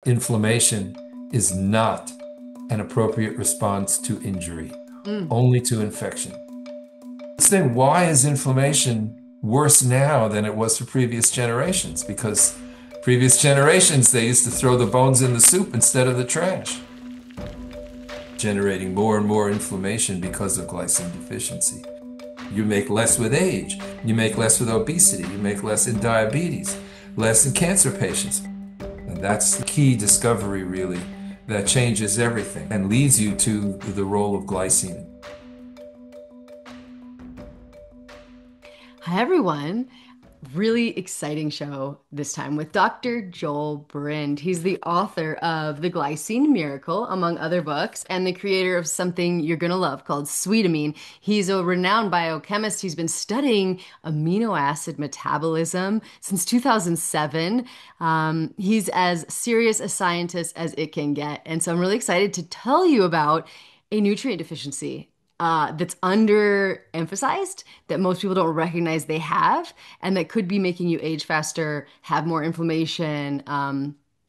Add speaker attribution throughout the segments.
Speaker 1: inflammation is not an appropriate response to injury,
Speaker 2: Mm.
Speaker 1: only to infection. Then why is inflammation worse now than it was for previous generations? Because previous generations, they used to throw the bones in the soup instead of the trash, generating more and more inflammation because of glycine deficiency. You make less with age. You make less with obesity. You make less in diabetes, less in cancer patients. And that's the key discovery, really, that changes everything and leads you to the role of glycine.
Speaker 2: Hi, everyone. Really exciting show this time with Dr. Joel Brind. He's the author of The Glycine Miracle, among other books, and the creator of something you're going to love called Sweetamine. He's a renowned biochemist. He's been studying amino acid metabolism since 2007. He's as serious a scientist as it can get. And so I'm really excited to tell you about a nutrient deficiency that's underemphasized, that most people don't recognize they have, and that could be making you age faster, have more inflammation,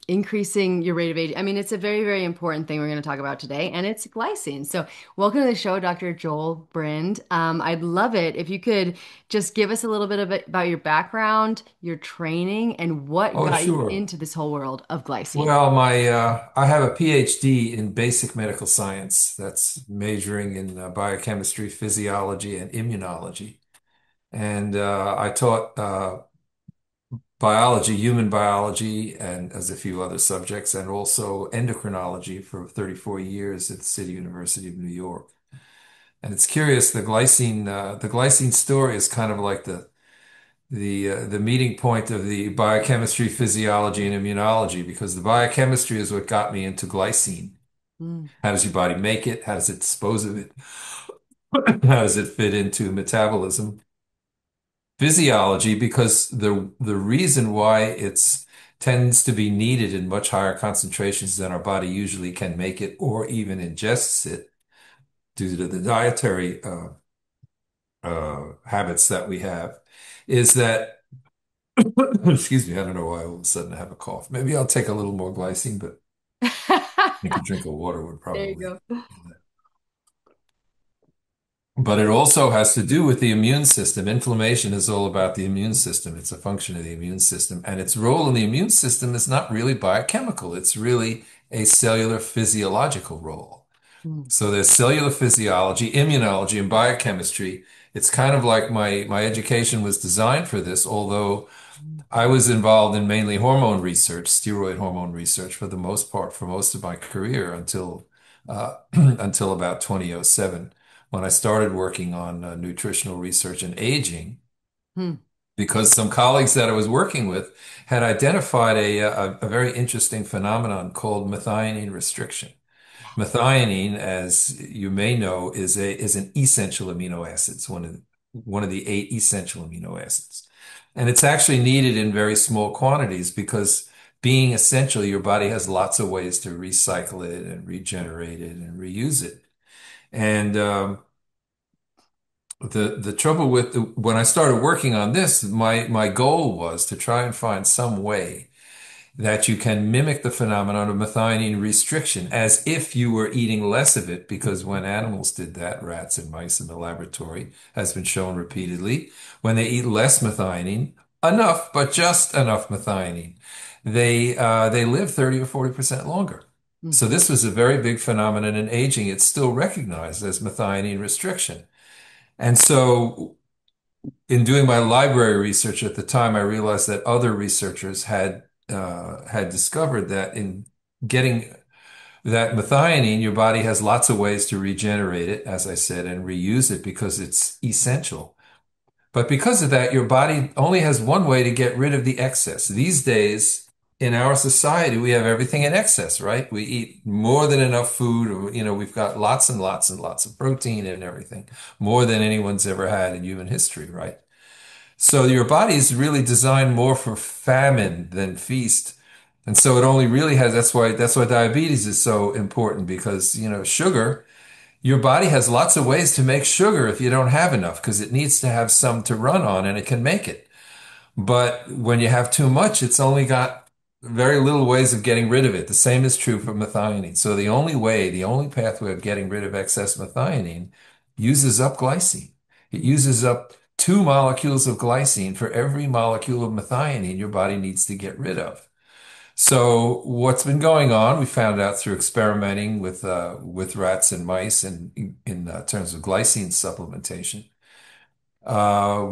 Speaker 2: increasing your rate of age. I mean, it's a very, very important thing we're going to talk about today, and it's glycine. So, welcome to the show, Dr. Joel Brind. I'd love it if you could just give us a little bit of it about your background, your training, and what
Speaker 1: Oh,
Speaker 2: got you
Speaker 1: sure.
Speaker 2: into this whole world of glycine.
Speaker 1: Well, I have a PhD in basic medical science that's majoring in biochemistry, physiology, and immunology. And I taught biology, human biology, and as a few other subjects, and also endocrinology for 34 years at the City University of New York. And it's curious, the glycine story is kind of like the meeting point of the biochemistry, physiology, and immunology, because the biochemistry is what got me into glycine.
Speaker 2: Mm.
Speaker 1: How does your body make it? How does it dispose of it? How does it fit into metabolism? Physiology, because the reason why it's tends to be needed in much higher concentrations than our body usually can make it or even ingests it due to the dietary habits that we have, is that excuse me, I don't know why all of a sudden I have a cough. Maybe I'll take a little more glycine, but I think a drink of water would
Speaker 2: There you
Speaker 1: probably.
Speaker 2: go.
Speaker 1: But it also has to do with the immune system. Inflammation is all about the immune system. It's a function of the immune system. And its role in the immune system is not really biochemical. It's really a cellular physiological role.
Speaker 2: Mm.
Speaker 1: So there's cellular physiology, immunology, and biochemistry. It's kind of like my education was designed for this, although I was involved in mainly hormone research, steroid hormone research for the most part, for most of my career until until about 2007, when I started working on nutritional research and aging,
Speaker 2: Mm.
Speaker 1: because some colleagues that I was working with had identified a very interesting phenomenon called methionine restriction.
Speaker 2: Yes.
Speaker 1: Methionine, as you may know, is an essential amino acid. It's one of the eight essential amino acids. And it's actually needed in very small quantities because being essential, your body has lots of ways to recycle it and regenerate it and reuse it. And the trouble with when I started working on this, my goal was to try and find some way that you can mimic the phenomenon of methionine restriction as if you were eating less of it, because when animals did that, rats and mice in the laboratory, has been shown repeatedly, when they eat less methionine, enough, but just enough methionine, they live 30 or 40% longer. So
Speaker 2: Mhm.
Speaker 1: this was a very big phenomenon in aging. It's still recognized as methionine restriction. And so in doing my library research at the time, I realized that other researchers had discovered that in getting that methionine, your body has lots of ways to regenerate it, as I said, and reuse it because it's essential. But because of that, your body only has one way to get rid of the excess. These days, in our society, we have everything in excess, right? We eat more than enough food, or, we've got lots and lots and lots of protein and everything, more than anyone's ever had in human history, right? So your body is really designed more for famine than feast. And so it only really has, that's why diabetes is so important because, sugar, your body has lots of ways to make sugar if you don't have enough because it needs to have some to run on and it can make it. But when you have too much, it's only got very little ways of getting rid of it. The same is true for methionine. So the only pathway of getting rid of excess methionine uses up glycine. It uses up 2 molecules of glycine for every molecule of methionine your body needs to get rid of. So what's been going on, we found out through experimenting with rats and mice and in terms of glycine supplementation.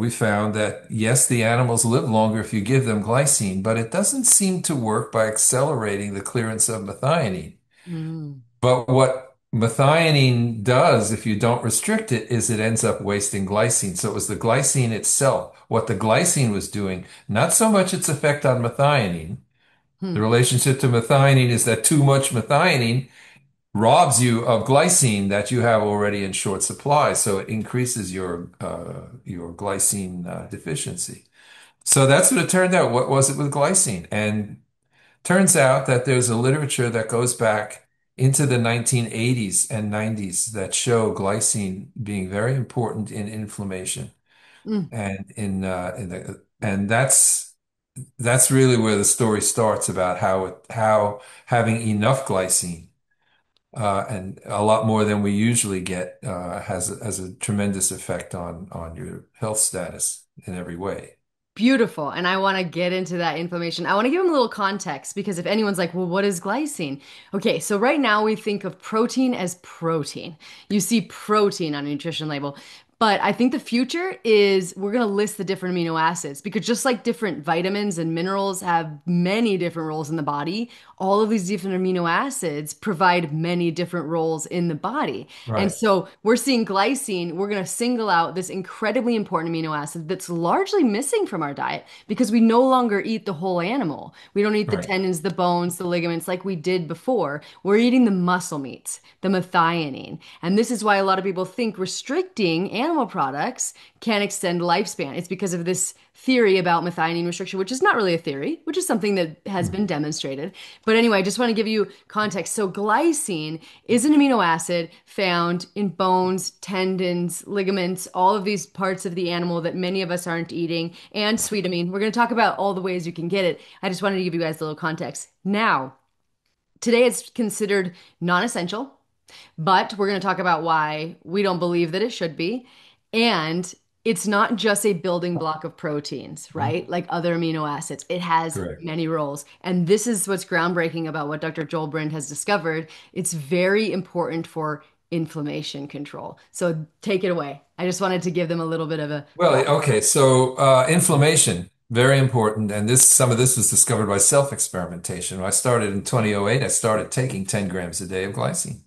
Speaker 1: We found that yes, the animals live longer if you give them glycine, but it doesn't seem to work by accelerating the clearance of methionine.
Speaker 2: Mm.
Speaker 1: But what methionine does, if you don't restrict it, is it ends up wasting glycine. So it was the glycine itself, what the glycine was doing, not so much its effect on methionine. The
Speaker 2: Hmm.
Speaker 1: relationship to methionine is that too much methionine robs you of glycine that you have already in short supply, so it increases your glycine deficiency. So that's what it turned out. What was it with glycine? And turns out that there's a literature that goes back into the 1980s and 90s that show glycine being very important in inflammation
Speaker 2: Mm.
Speaker 1: and and that's really where the story starts about how having enough glycine and a lot more than we usually get has a tremendous effect on your health status in every way.
Speaker 2: Beautiful. And I want to get into that inflammation. I want to give them a little context because if anyone's like, well, what is glycine? Okay, so right now we think of protein as protein. You see protein on a nutrition label. But I think the future is we're going to list the different amino acids because just like different vitamins and minerals have many different roles in the body, all of these different amino acids provide many different roles in the body. And
Speaker 1: Right,
Speaker 2: so we're seeing glycine, we're going to single out this incredibly important amino acid that's largely missing from our diet because we no longer eat the whole animal. We don't eat the
Speaker 1: right,
Speaker 2: tendons, the bones, the ligaments like we did before. We're eating the muscle meats, the methionine. And this is why a lot of people think restricting animal products can extend lifespan. It's because of this theory about methionine restriction, which is not really a theory, which is something that has been demonstrated. But anyway, I just want to give you context. So, glycine is an amino acid found in bones, tendons, ligaments, all of these parts of the animal that many of us aren't eating, and sweetamine. We're going to talk about all the ways you can get it. I just wanted to give you guys a little context. Now, today it's considered non essential. But we're going to talk about why we don't believe that it should be. And it's not just a building block of proteins,
Speaker 1: Mhm.
Speaker 2: right? Like other amino acids. It has
Speaker 1: Correct.
Speaker 2: many roles. And this is what's groundbreaking about what Dr. Joel Brind has discovered. It's very important for inflammation control. So take it away. I just wanted to give them a little bit of a
Speaker 1: Well,
Speaker 2: background.
Speaker 1: okay, so inflammation, very important, and this some of this was discovered by self-experimentation. When I started in 2008, I started taking 10 grams a day of glycine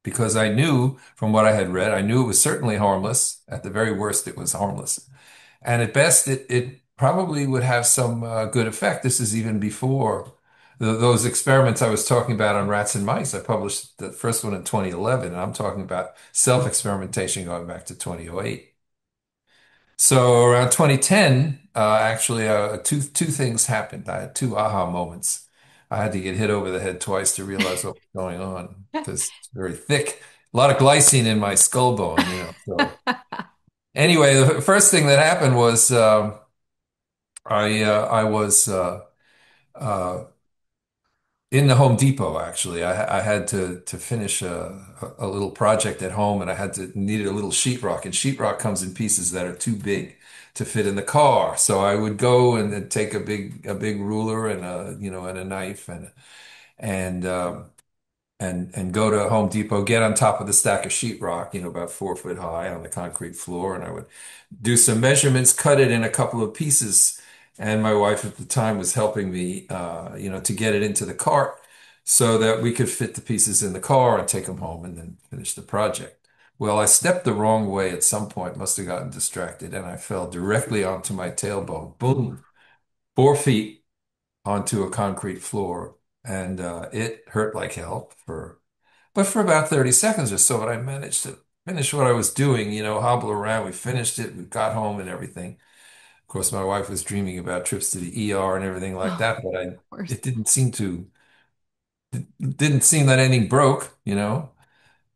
Speaker 1: because I knew from what I had read, I knew it was certainly harmless. At the very worst, it was harmless. And at best, it probably would have some good effect. This is even before those experiments I was talking about on rats and mice. I published the first one in 2011, and I'm talking about self-experimentation going back to 2008. So around 2010, actually, two things happened. I had two aha moments. I had to get hit over the head twice to realize what was going on because it's very thick, a lot of glycine in my skull bone, So anyway, the first thing that happened was I was uh, in the Home Depot. Actually, I had to finish a little project at home, and I needed a little sheetrock, and sheetrock comes in pieces that are too big to fit in the car. So I would go and then take a big ruler and a knife and um, and go to Home Depot, get on top of the stack of sheetrock, about 4 foot high on the concrete floor, and I would do some measurements, cut it in a couple of pieces. And my wife at the time was helping me, to get it into the cart so that we could fit the pieces in the car and take them home and then finish the project. Well, I stepped the wrong way at some point, must have gotten distracted, and I fell directly onto my tailbone. Boom, 4 feet onto a concrete floor. And it hurt like hell but for about 30 seconds or so, and I managed to finish what I was doing, hobble around. We finished it. We got home and everything. Of course, my wife was dreaming about trips to the ER and everything like
Speaker 2: Oh,
Speaker 1: that, but
Speaker 2: of course.
Speaker 1: it didn't seem that anything broke.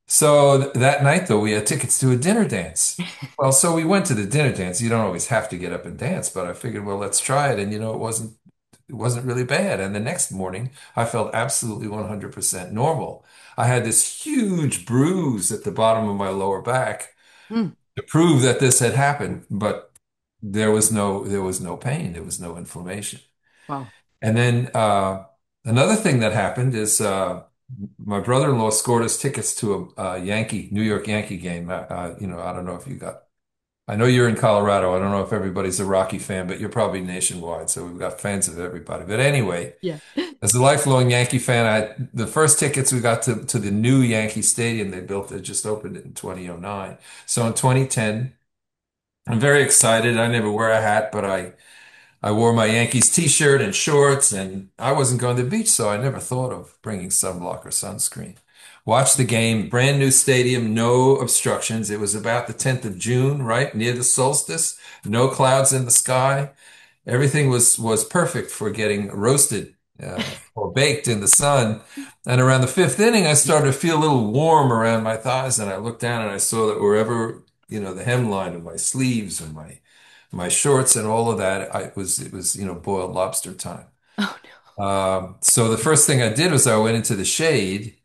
Speaker 1: So that night, though, we had tickets to a dinner dance. Well, so we went to the dinner dance. You don't always have to get up and dance, but I figured, well, let's try it. And, it it wasn't really bad. And the next morning, I felt absolutely 100% normal. I had this huge bruise at the bottom of my lower back
Speaker 2: Mm,
Speaker 1: to prove that this had happened, but there was no pain, there was no inflammation.
Speaker 2: wow.
Speaker 1: And then another thing that happened is my brother-in-law scored us tickets to a New York Yankee game. I don't know if you got. I know you're in Colorado. I don't know if everybody's a Rocky fan, but you're probably nationwide, so we've got fans of everybody. But anyway,
Speaker 2: Yeah.
Speaker 1: as a lifelong Yankee fan, the first tickets we got to the new Yankee Stadium they built, they just opened it in 2009. So in 2010, I'm very excited. I never wear a hat, but I wore my Yankees t-shirt and shorts, and I wasn't going to the beach, so I never thought of bringing sunblock or sunscreen. Watched the game, brand new stadium, no obstructions. It was about the 10th of June, right near the solstice, no clouds in the sky. Everything was perfect for getting roasted or baked in the sun. And around the fifth inning, I started to feel a little warm around my thighs, and I looked down and I saw that wherever, the hemline of my sleeves and my shorts and all of that, it was, boiled lobster time.
Speaker 2: Oh
Speaker 1: So the first thing I did was I went into the shade,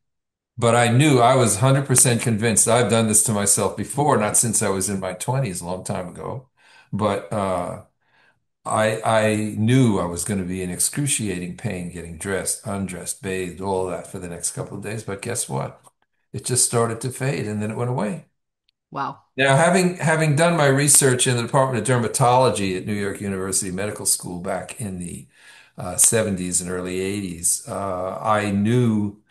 Speaker 1: but I knew I was 100% convinced. I've done this to myself before, not since I was in my 20s, a long time ago, but I knew I was going to be in excruciating pain getting dressed, undressed, bathed, all of that for the next couple of days. But guess what? It just started to fade and then it went away.
Speaker 2: wow.
Speaker 1: Now, having done my research in the Department of Dermatology at New York University Medical School back in the 70s and early 80s, I knew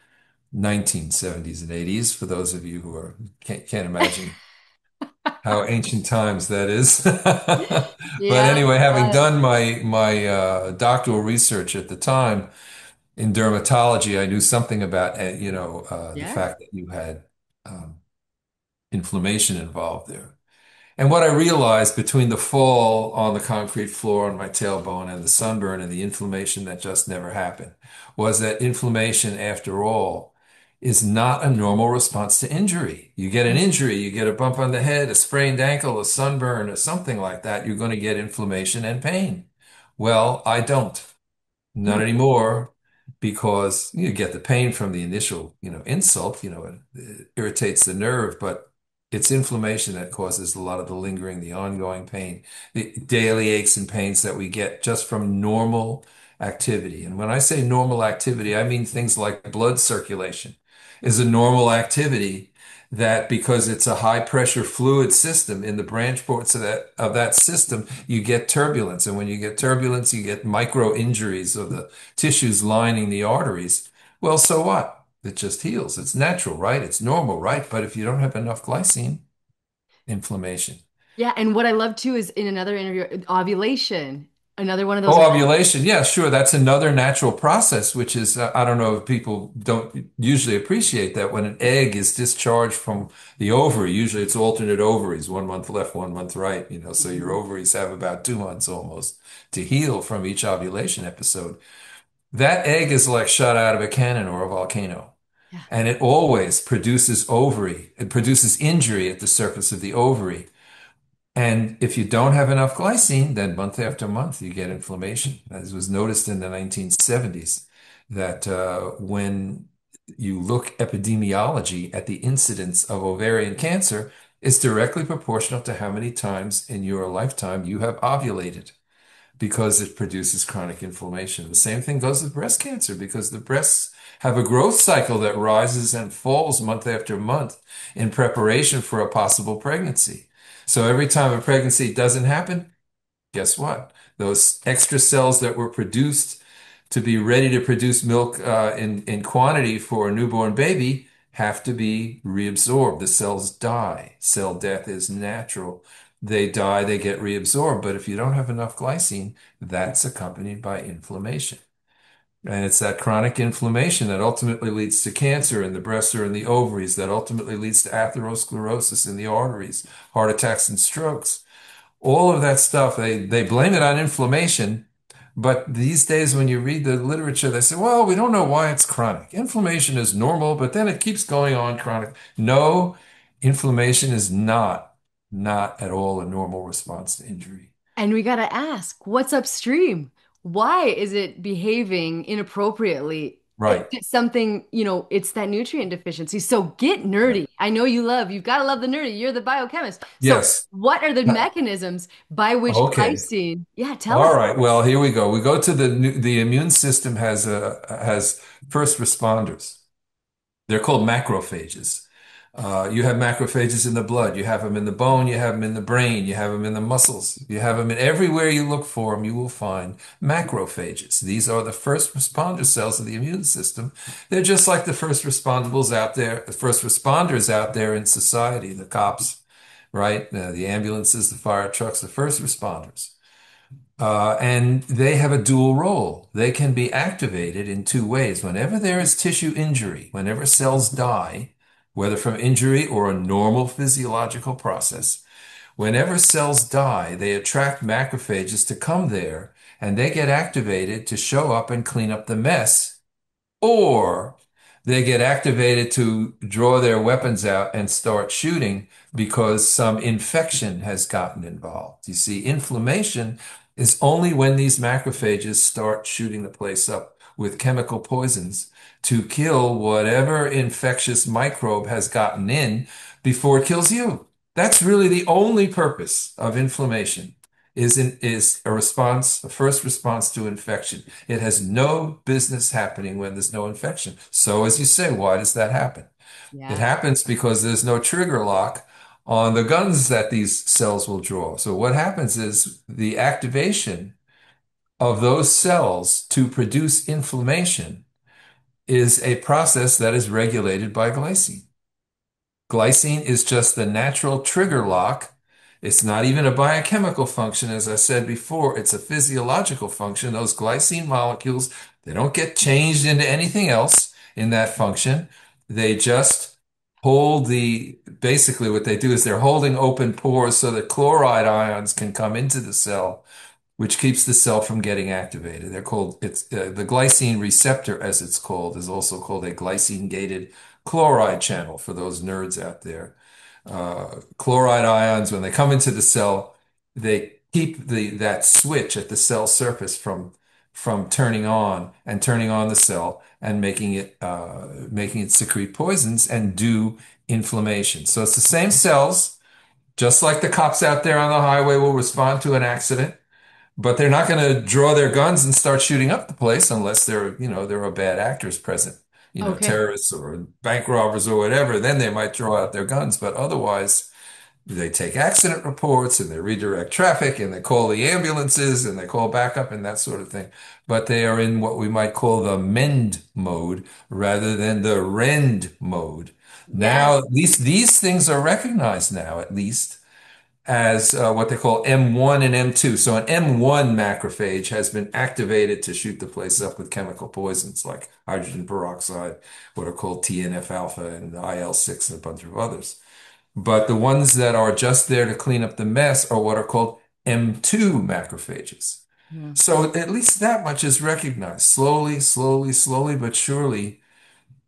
Speaker 1: 1970s and 80s for those of you who can't imagine how ancient times that is. But
Speaker 2: Yeah.
Speaker 1: anyway, having
Speaker 2: Uh,
Speaker 1: done my doctoral research at the time in dermatology, I knew something about the
Speaker 2: yeah.
Speaker 1: fact that you had um, inflammation involved there. And what I realized between the fall on the concrete floor on my tailbone and the sunburn and the inflammation that just never happened was that inflammation, after all, is not a normal response to injury. You get an injury, you get a bump on the head, a sprained ankle, a sunburn, or something like that, you're going to get inflammation and pain. Well, I don't. Not
Speaker 2: Hmm.
Speaker 1: anymore, because you get the pain from the initial, insult, it irritates the nerve, but it's inflammation that causes a lot of the lingering, the ongoing pain, the daily aches and pains that we get just from normal activity. And when I say normal activity, I mean things like blood circulation is a normal activity that because it's a high pressure fluid system in the branch ports of that system, you get turbulence. And when you get turbulence, you get micro injuries of the tissues lining the arteries. Well, so what? It just heals. It's natural, right? It's normal, right? But if you don't have enough glycine, inflammation.
Speaker 2: Yeah. And what I love too is in another interview, ovulation, another one of those.
Speaker 1: Oh, ovulation. Yeah, sure. That's another natural process, which is, I don't know if people don't usually appreciate that when an egg is discharged from the ovary, usually it's alternate ovaries, 1 month left, 1 month right, so your
Speaker 2: Mhm.
Speaker 1: ovaries have about 2 months almost to heal from each ovulation episode. That egg is like shot out of a cannon or a volcano.
Speaker 2: Yeah.
Speaker 1: And it always produces ovary. It produces injury at the surface of the ovary. And if you don't have enough glycine, then month after month you get inflammation. As was noticed in the 1970s, that when you look epidemiology at the incidence of ovarian cancer, it's directly proportional to how many times in your lifetime you have ovulated because it produces chronic inflammation. The same thing goes with breast cancer because the breasts have a growth cycle that rises and falls month after month in preparation for a possible pregnancy. So every time a pregnancy doesn't happen, guess what? Those extra cells that were produced to be ready to produce milk in quantity for a newborn baby have to be reabsorbed. The cells die. Cell death is natural. They die, they get reabsorbed. But if you don't have enough glycine, that's accompanied by inflammation. And it's that chronic inflammation that ultimately leads to cancer in the breast or in the ovaries, that ultimately leads to atherosclerosis in the arteries, heart attacks and strokes. All of that stuff, they blame it on inflammation. But these days, when you read the literature, they say, well, we don't know why it's chronic. Inflammation is normal, but then it keeps going on chronic. No, inflammation is not at all a normal response to injury.
Speaker 2: And we got to ask, what's upstream? why is it behaving inappropriately? Is
Speaker 1: Right.
Speaker 2: it something, it's that nutrient deficiency. So get
Speaker 1: Yeah.
Speaker 2: nerdy. I know you've got to love the nerdy. You're the biochemist. So
Speaker 1: Yes.
Speaker 2: what are the mechanisms by which
Speaker 1: Okay.
Speaker 2: glycine? Yeah, tell
Speaker 1: All
Speaker 2: us.
Speaker 1: right. Well, here we go. We go to the immune system has first responders. They're called macrophages. You have macrophages in the blood. You have them in the bone. You have them in the brain. You have them in the muscles. You have them in everywhere you look for them. You will find macrophages. These are the first responder cells of the immune system. They're just like the first responders out there in society, the cops, right? The ambulances, the fire trucks, the first responders. And they have a dual role. They can be activated in two ways. Whenever there is tissue injury, whenever cells die, whether from injury or a normal physiological process, whenever cells die, they attract macrophages to come there and they get activated to show up and clean up the mess, or they get activated to draw their weapons out and start shooting because some infection has gotten involved. You see, inflammation is only when these macrophages start shooting the place up with chemical poisons to kill whatever infectious microbe has gotten in before it kills you. That's really the only purpose of inflammation is a response, a first response to infection. It has no business happening when there's no infection. So, as you say, why does that happen? It
Speaker 2: Yeah.
Speaker 1: happens because there's no trigger lock on the guns that these cells will draw. So, what happens is the activation of those cells to produce inflammation is a process that is regulated by glycine. Glycine is just the natural trigger lock. It's not even a biochemical function, as I said before. It's a physiological function. Those glycine molecules, they don't get changed into anything else in that function. They just basically what they do is they're holding open pores so that chloride ions can come into the cell, which keeps the cell from getting activated. It's the glycine receptor, as it's called, is also called a glycine gated chloride channel for those nerds out there. Chloride ions, when they come into the cell, they keep that switch at the cell surface from turning on the cell and making it secrete poisons and do inflammation. So it's the same cells, just like the cops out there on the highway will respond to an accident. But they're not going to draw their guns and start shooting up the place unless there are bad actors present,
Speaker 2: Okay.
Speaker 1: terrorists or bank robbers or whatever. Then they might draw out their guns. But otherwise, they take accident reports and they redirect traffic and they call the ambulances and they call backup and that sort of thing. But they are in what we might call the mend mode rather than the rend mode. Now,
Speaker 2: Yes.
Speaker 1: at least these things are recognized now, at least as what they call M1 and M2. So an M1 macrophage has been activated to shoot the place up with chemical poisons like hydrogen peroxide, what are called TNF alpha and IL-6 and a bunch of others. But the ones that are just there to clean up the mess are what are called M2 macrophages.
Speaker 2: Yeah.
Speaker 1: So at least that much is recognized. Slowly, but surely,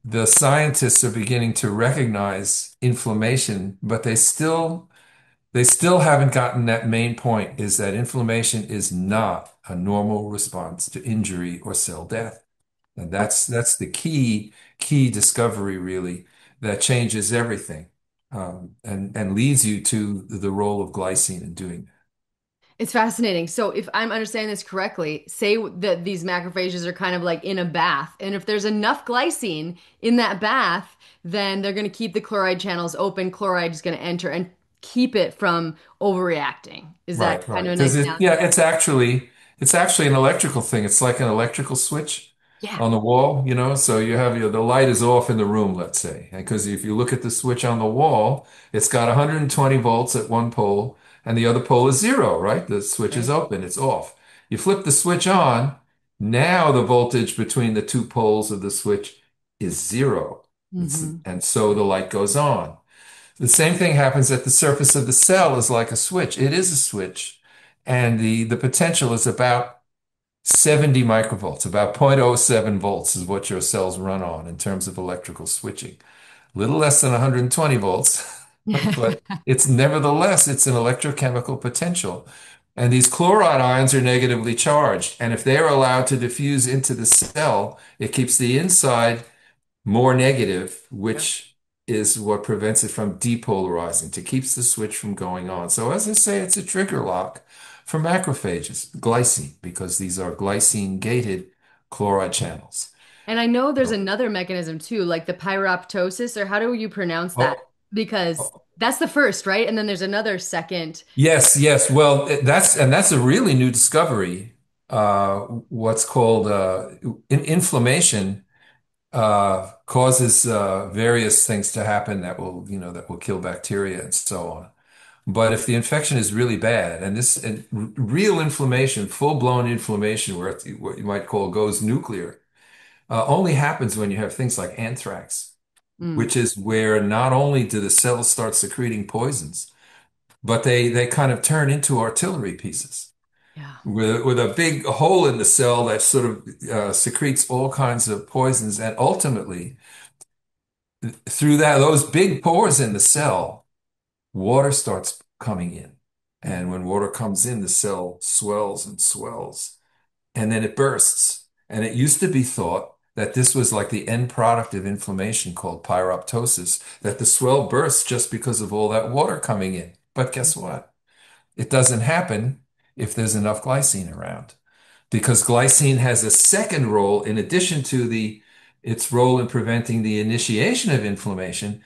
Speaker 1: the scientists are beginning to recognize inflammation, but they still haven't gotten that main point is that inflammation is not a normal response to injury or cell death. And that's the key discovery really that changes everything and leads you to the role of glycine in doing that.
Speaker 2: It's fascinating. So, if I'm understanding this correctly, say that these macrophages are kind of like in a bath, and if there's enough glycine in that bath, then they're going to keep the chloride channels open. Chloride is going to enter and keep it from overreacting. Is that
Speaker 1: Right,
Speaker 2: kind
Speaker 1: right.
Speaker 2: of a
Speaker 1: Because
Speaker 2: nice
Speaker 1: yeah,
Speaker 2: analogy?
Speaker 1: it's actually an electrical thing. It's like an electrical switch
Speaker 2: Yeah.
Speaker 1: on the wall. So you have the light is off in the room, let's say. And because if you look at the switch on the wall, it's got 120 volts at one pole and the other pole is zero, right? The switch is
Speaker 2: Right.
Speaker 1: open, it's off. You flip the switch on, now the voltage between the two poles of the switch is zero.
Speaker 2: Hmm.
Speaker 1: And so the light goes on. The same thing happens at the surface of the cell is like a switch. It is a switch. And the potential is about 70 microvolts, about 0.07 volts is what your cells run on in terms of electrical switching. A little less than 120 volts, but it's nevertheless, it's an electrochemical potential. And these chloride ions are negatively charged. And if they're allowed to diffuse into the cell, it keeps the inside more negative,
Speaker 2: Yep.
Speaker 1: which is what prevents it from depolarizing, to keeps the switch from going on. So as I say, it's a trigger lock for macrophages, glycine, because these are glycine gated chloride channels.
Speaker 2: And I know there's another mechanism too, like the pyroptosis, or how do you pronounce that?
Speaker 1: Oh,
Speaker 2: Because
Speaker 1: oh,
Speaker 2: that's the first, right? And then there's another second.
Speaker 1: yes, yes. Well, that's a really new discovery. What's called inflammation causes various things to happen that will kill bacteria and so on. But if the infection is really bad, and real inflammation, full-blown inflammation, where what you might call goes nuclear, only happens when you have things like anthrax,
Speaker 2: Mm,
Speaker 1: which is where not only do the cells start secreting poisons, but they kind of turn into artillery pieces
Speaker 2: yeah.
Speaker 1: with a big hole in the cell that sort of secretes all kinds of poisons, and ultimately through those big pores in the cell, water starts coming in. And when water comes in, the cell swells and swells, and then it bursts. And it used to be thought that this was like the end product of inflammation called pyroptosis, that the swell bursts just because of all that water coming in. But guess what? It doesn't happen if there's enough glycine around, because glycine has a second role in addition to its role in preventing the initiation of inflammation.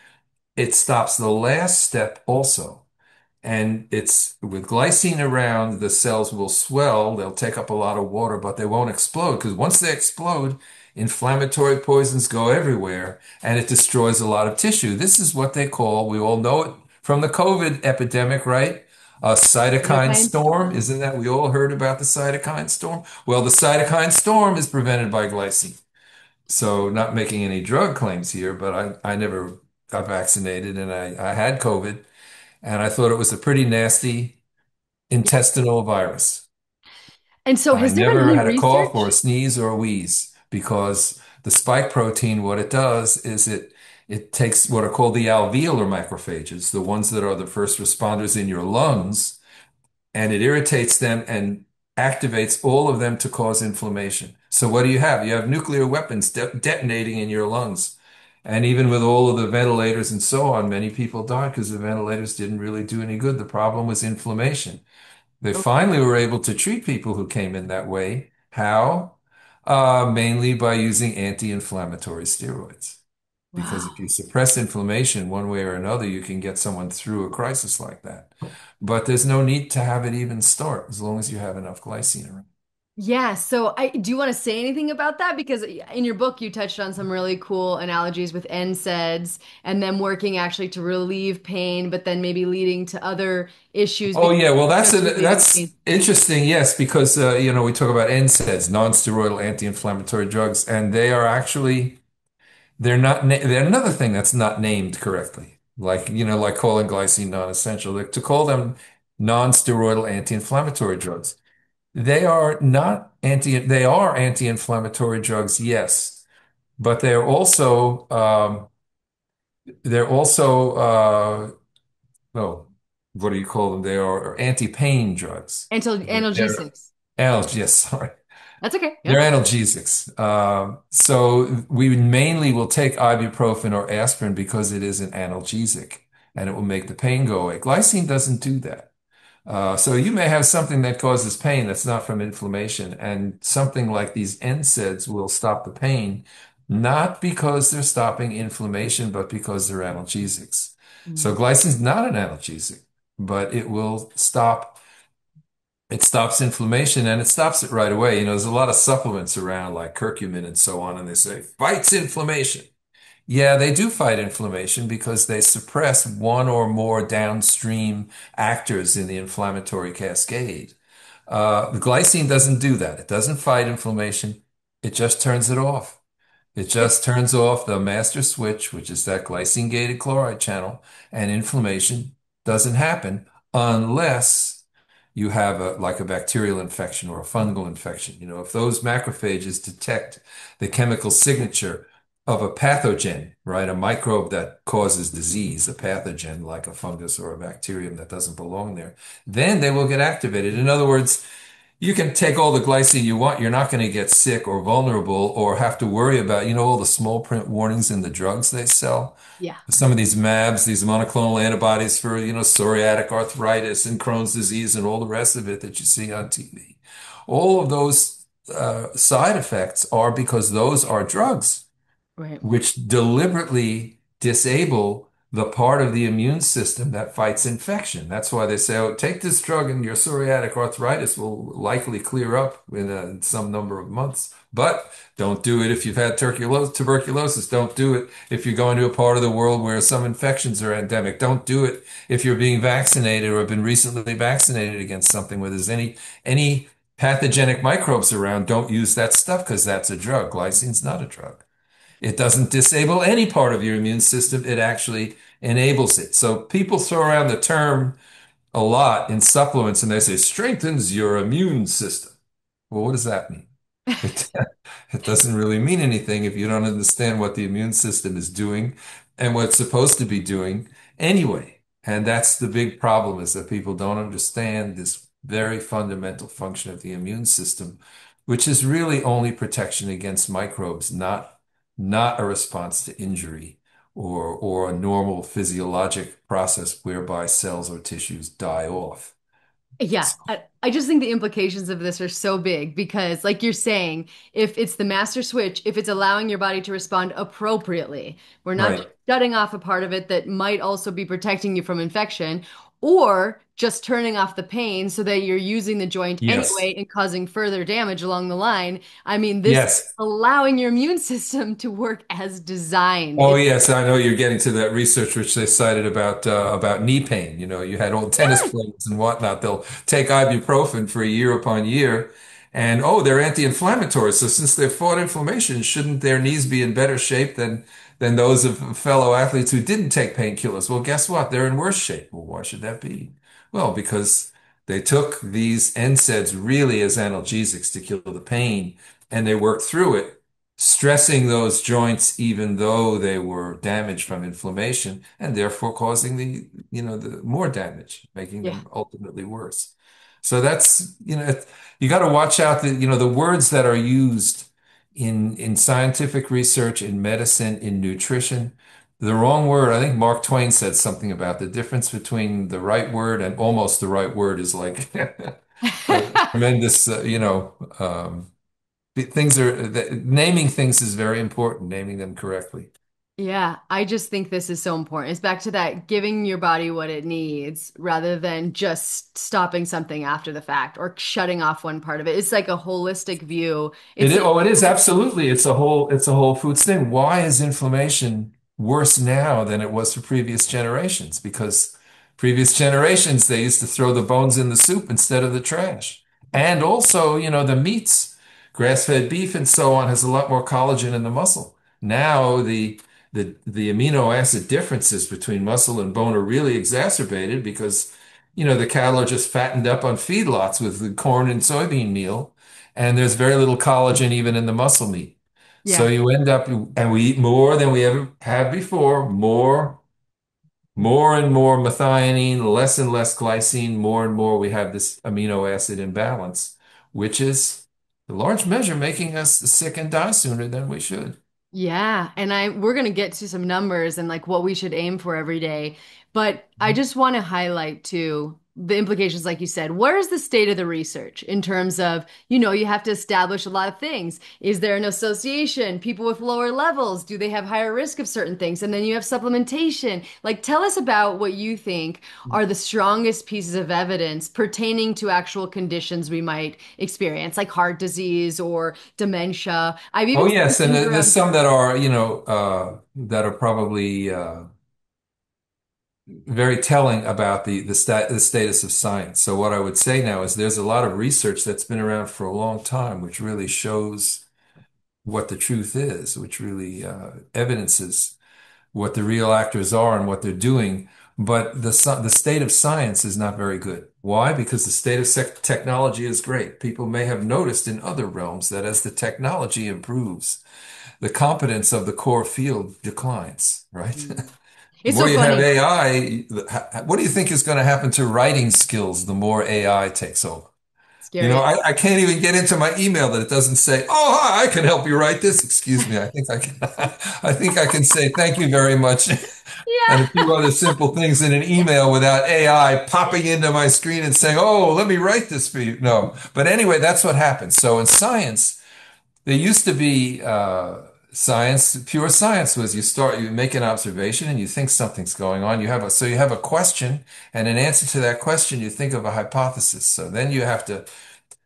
Speaker 1: It stops the last step also. And it's with glycine around, the cells will swell, they'll take up a lot of water, but they won't explode because once they explode, inflammatory poisons go everywhere and it destroys a lot of tissue. This is what they call, we all know it from the COVID epidemic, right? A cytokine
Speaker 2: Cytokine
Speaker 1: storm.
Speaker 2: storm.
Speaker 1: Isn't that we all heard about the cytokine storm? Well, the cytokine storm is prevented by glycine. So, not making any drug claims here, but I never got vaccinated and I had COVID. And I thought it was a pretty nasty
Speaker 2: Yeah.
Speaker 1: intestinal virus.
Speaker 2: And so
Speaker 1: I
Speaker 2: has there been
Speaker 1: never
Speaker 2: any
Speaker 1: had a cough or a
Speaker 2: research?
Speaker 1: sneeze or a wheeze because the spike protein, what it does is it takes what are called the alveolar macrophages, the ones that are the first responders in your lungs, and it irritates them and activates all of them to cause inflammation. So what do you have? You have nuclear weapons detonating in your lungs. And even with all of the ventilators and so on, many people died because the ventilators didn't really do any good. The problem was inflammation. They
Speaker 2: Okay.
Speaker 1: finally were able to treat people who came in that way. How? Mainly by using anti-inflammatory steroids. Because if
Speaker 2: Wow.
Speaker 1: you suppress inflammation one way or another, you can get someone through a crisis like that. But there's no need to have it even start as long as you have enough glycine around.
Speaker 2: Yeah, so I do you want to say anything about that? Because in your book you touched on some really cool analogies with NSAIDs and them working actually to relieve pain, but then maybe leading to other issues
Speaker 1: Oh
Speaker 2: because
Speaker 1: yeah, well
Speaker 2: they're just relieving
Speaker 1: that's
Speaker 2: pain.
Speaker 1: interesting. Yes, because we talk about NSAIDs, non-steroidal anti-inflammatory drugs, and they are actually they're another thing that's not named correctly. Like, like calling glycine non-essential. To call them non-steroidal anti-inflammatory drugs. They are anti-inflammatory drugs, yes, but they're also oh, what do you call them? They are anti-pain drugs. They're
Speaker 2: Analgesics.
Speaker 1: yes, sorry.
Speaker 2: That's okay.
Speaker 1: They're
Speaker 2: Yeah.
Speaker 1: analgesics. So we mainly will take ibuprofen or aspirin because it is an analgesic and it will make the pain go away. Glycine doesn't do that. So you may have something that causes pain that's not from inflammation, and something like these NSAIDs will stop the pain, not because they're stopping inflammation, but because they're analgesics. So
Speaker 2: Mm.
Speaker 1: glycine's not an analgesic, but it stops inflammation and it stops it right away. There's a lot of supplements around like curcumin and so on, and they say fights inflammation. Yeah, they do fight inflammation because they suppress one or more downstream actors in the inflammatory cascade. The glycine doesn't do that. It doesn't fight inflammation. It just turns it off. It just turns off the master switch, which is that glycine-gated chloride channel, and inflammation doesn't happen unless you have like a bacterial infection or a fungal infection. If those macrophages detect the chemical signature of a pathogen, right? A microbe that causes disease, a pathogen like a fungus or a bacterium that doesn't belong there, then they will get activated. In other words, you can take all the glycine you want. You're not going to get sick or vulnerable or have to worry about, all the small print warnings in the drugs they sell.
Speaker 2: Yeah.
Speaker 1: Some of these MABs, these monoclonal antibodies for, psoriatic arthritis and Crohn's disease and all the rest of it that you see on TV. All of those side effects are because those are drugs
Speaker 2: Right.
Speaker 1: which deliberately disable the part of the immune system that fights infection. That's why they say, oh, take this drug and your psoriatic arthritis will likely clear up in some number of months. But don't do it if you've had tuberculosis. Don't do it if you're going to a part of the world where some infections are endemic. Don't do it if you're being vaccinated or have been recently vaccinated against something where there's any pathogenic microbes around. Don't use that stuff because that's a drug. Glycine's not a drug. It doesn't disable any part of your immune system. It actually enables it. So people throw around the term a lot in supplements and they say strengthens your immune system. Well, what does that mean? It, it doesn't really mean anything if you don't understand what the immune system is doing and what it's supposed to be doing anyway. And that's the big problem is that people don't understand this very fundamental function of the immune system, which is really only protection against microbes, not a response to injury or a normal physiologic process whereby cells or tissues die off.
Speaker 2: Yeah, I just think the implications of this are so big because, like you're saying, if it's the master switch, if it's allowing your body to respond appropriately, we're not just
Speaker 1: Right.
Speaker 2: shutting off a part of it that might also be protecting you from infection, or just turning off the pain so that you're using the joint
Speaker 1: Yes.
Speaker 2: anyway and causing further damage along the line. I mean, this is
Speaker 1: Yes.
Speaker 2: allowing your immune system to work as designed.
Speaker 1: Oh yes, I know you're getting to that research which they cited about knee pain. You had old tennis players and whatnot. They'll take ibuprofen for year upon year, and oh, they're anti-inflammatory. So since they've fought inflammation, shouldn't their knees be in better shape than those of fellow athletes who didn't take painkillers? Well, guess what? They're in worse shape. Well, why should that be? Well, because they took these NSAIDs really as analgesics to kill the pain, and they worked through it stressing those joints even though they were damaged from inflammation and therefore causing the more damage, making
Speaker 2: Yeah.
Speaker 1: them ultimately worse. So that's, you got to watch out that, the words that are used in scientific research, in medicine, in nutrition. The wrong word, I think Mark Twain said something about the difference between the right word and almost the right word is like a tremendous, things naming things is very important, naming them correctly.
Speaker 2: Yeah, I just think this is so important. It's back to that giving your body what it needs rather than just stopping something after the fact or shutting off one part of it. It's like a holistic view. It's like,
Speaker 1: It is absolutely. It's a whole foods thing. Why is inflammation worse now than it was for previous generations? Because previous generations, they used to throw the bones in the soup instead of the trash. And also, the meats, grass-fed beef and so on, has a lot more collagen in the muscle. Now the amino acid differences between muscle and bone are really exacerbated because, the cattle are just fattened up on feedlots with the corn and soybean meal and there's very little collagen even in the muscle meat. So
Speaker 2: yeah.
Speaker 1: you end up, and we eat more than we ever have before, more and more methionine, less and less glycine, more and more we have this amino acid imbalance, which is in large measure making us sick and die sooner than we should.
Speaker 2: Yeah, and I we're going to get to some numbers and like what we should aim for every day, but I just want to highlight too the implications like you said. Where is the state of the research in terms of, you have to establish a lot of things. Is there an association? People with lower levels, do they have higher risk of certain things? And then you have supplementation. Like tell us about what you think are the strongest pieces of evidence pertaining to actual conditions we might experience, like heart disease or dementia. I've
Speaker 1: Oh
Speaker 2: even seen
Speaker 1: yes, and
Speaker 2: things
Speaker 1: there's
Speaker 2: around.
Speaker 1: some that are, that are probably very telling about the status of science. So what I would say now is there's a lot of research that's been around for a long time, which really shows what the truth is, which really evidences what the real actors are and what they're doing. But the state of science is not very good. Why? Because the state of technology is great. People may have noticed in other realms that as the technology improves, the competence of the core field declines, right?
Speaker 2: Mm.
Speaker 1: The
Speaker 2: It's
Speaker 1: more
Speaker 2: so
Speaker 1: you have
Speaker 2: funny.
Speaker 1: AI, what do you think is going to happen to writing skills the more AI takes over? You know,
Speaker 2: Scary.
Speaker 1: I can't even get into my email that it doesn't say, "Oh, hi, I can help you write this." Excuse me. I think I can. I think I can say thank you very much and a few
Speaker 2: Yeah.
Speaker 1: other simple things in an email without AI popping into my screen and saying, "Oh, let me write this for you." No, but anyway, that's what happens. So in science, there used to be science. Pure science was you make an observation, and you think something's going on. You have a question, and in answer to that question, you think of a hypothesis. So then you have to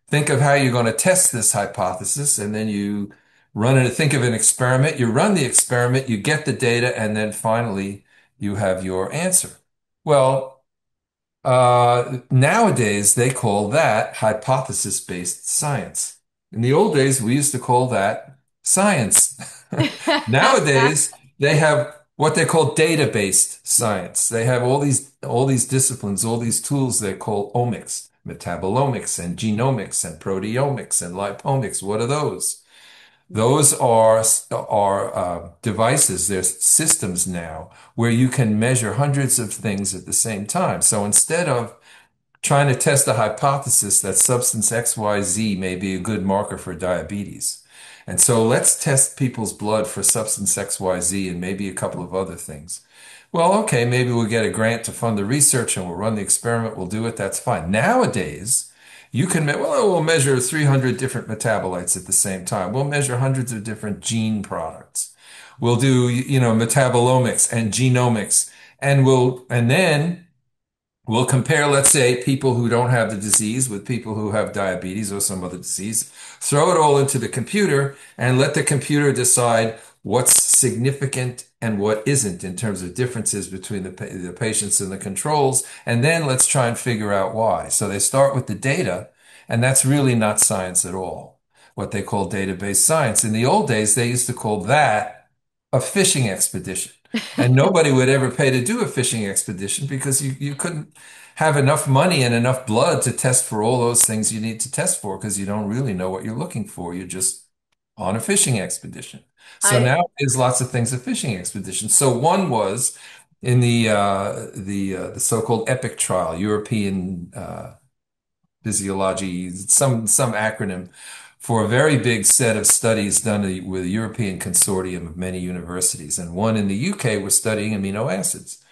Speaker 1: think of how you're going to test this hypothesis, and then you run it. Think of an experiment. You run the experiment, you get the data, and then finally you have your answer. Well, nowadays they call that hypothesis-based science. In the old days, we used to call that science. Nowadays, they have what they call data-based science. They have all these disciplines, all these tools they call omics, metabolomics and genomics and proteomics and lipomics. What are those? Those are devices, they're systems now where you can measure hundreds of things at the same time. So instead of trying to test a hypothesis that substance XYZ may be a good marker for diabetes. And so let's test people's blood for substance XYZ and maybe a couple of other things. Well, okay, maybe we'll get a grant to fund the research and we'll run the experiment, we'll do it, that's fine. Nowadays, you can, well, we'll measure 300 different metabolites at the same time. We'll measure hundreds of different gene products. We'll do, metabolomics and genomics, and then we'll compare, let's say, people who don't have the disease with people who have diabetes or some other disease, throw it all into the computer and let the computer decide what's significant and what isn't in terms of differences between the patients and the controls. And then let's try and figure out why. So they start with the data, and that's really not science at all, what they call database science. In the old days, they used to call that a fishing expedition. And nobody would ever pay to do a fishing expedition because you couldn't have enough money and enough blood to test for all those things you need to test for because you don't really know what you're looking for. You're just on a fishing expedition. So
Speaker 2: I
Speaker 1: now there's lots of things a fishing expedition. So one was in the so-called EPIC trial, European Physiology, some acronym for a very big set of studies done with a European consortium of many universities. And one in the UK was studying amino acids.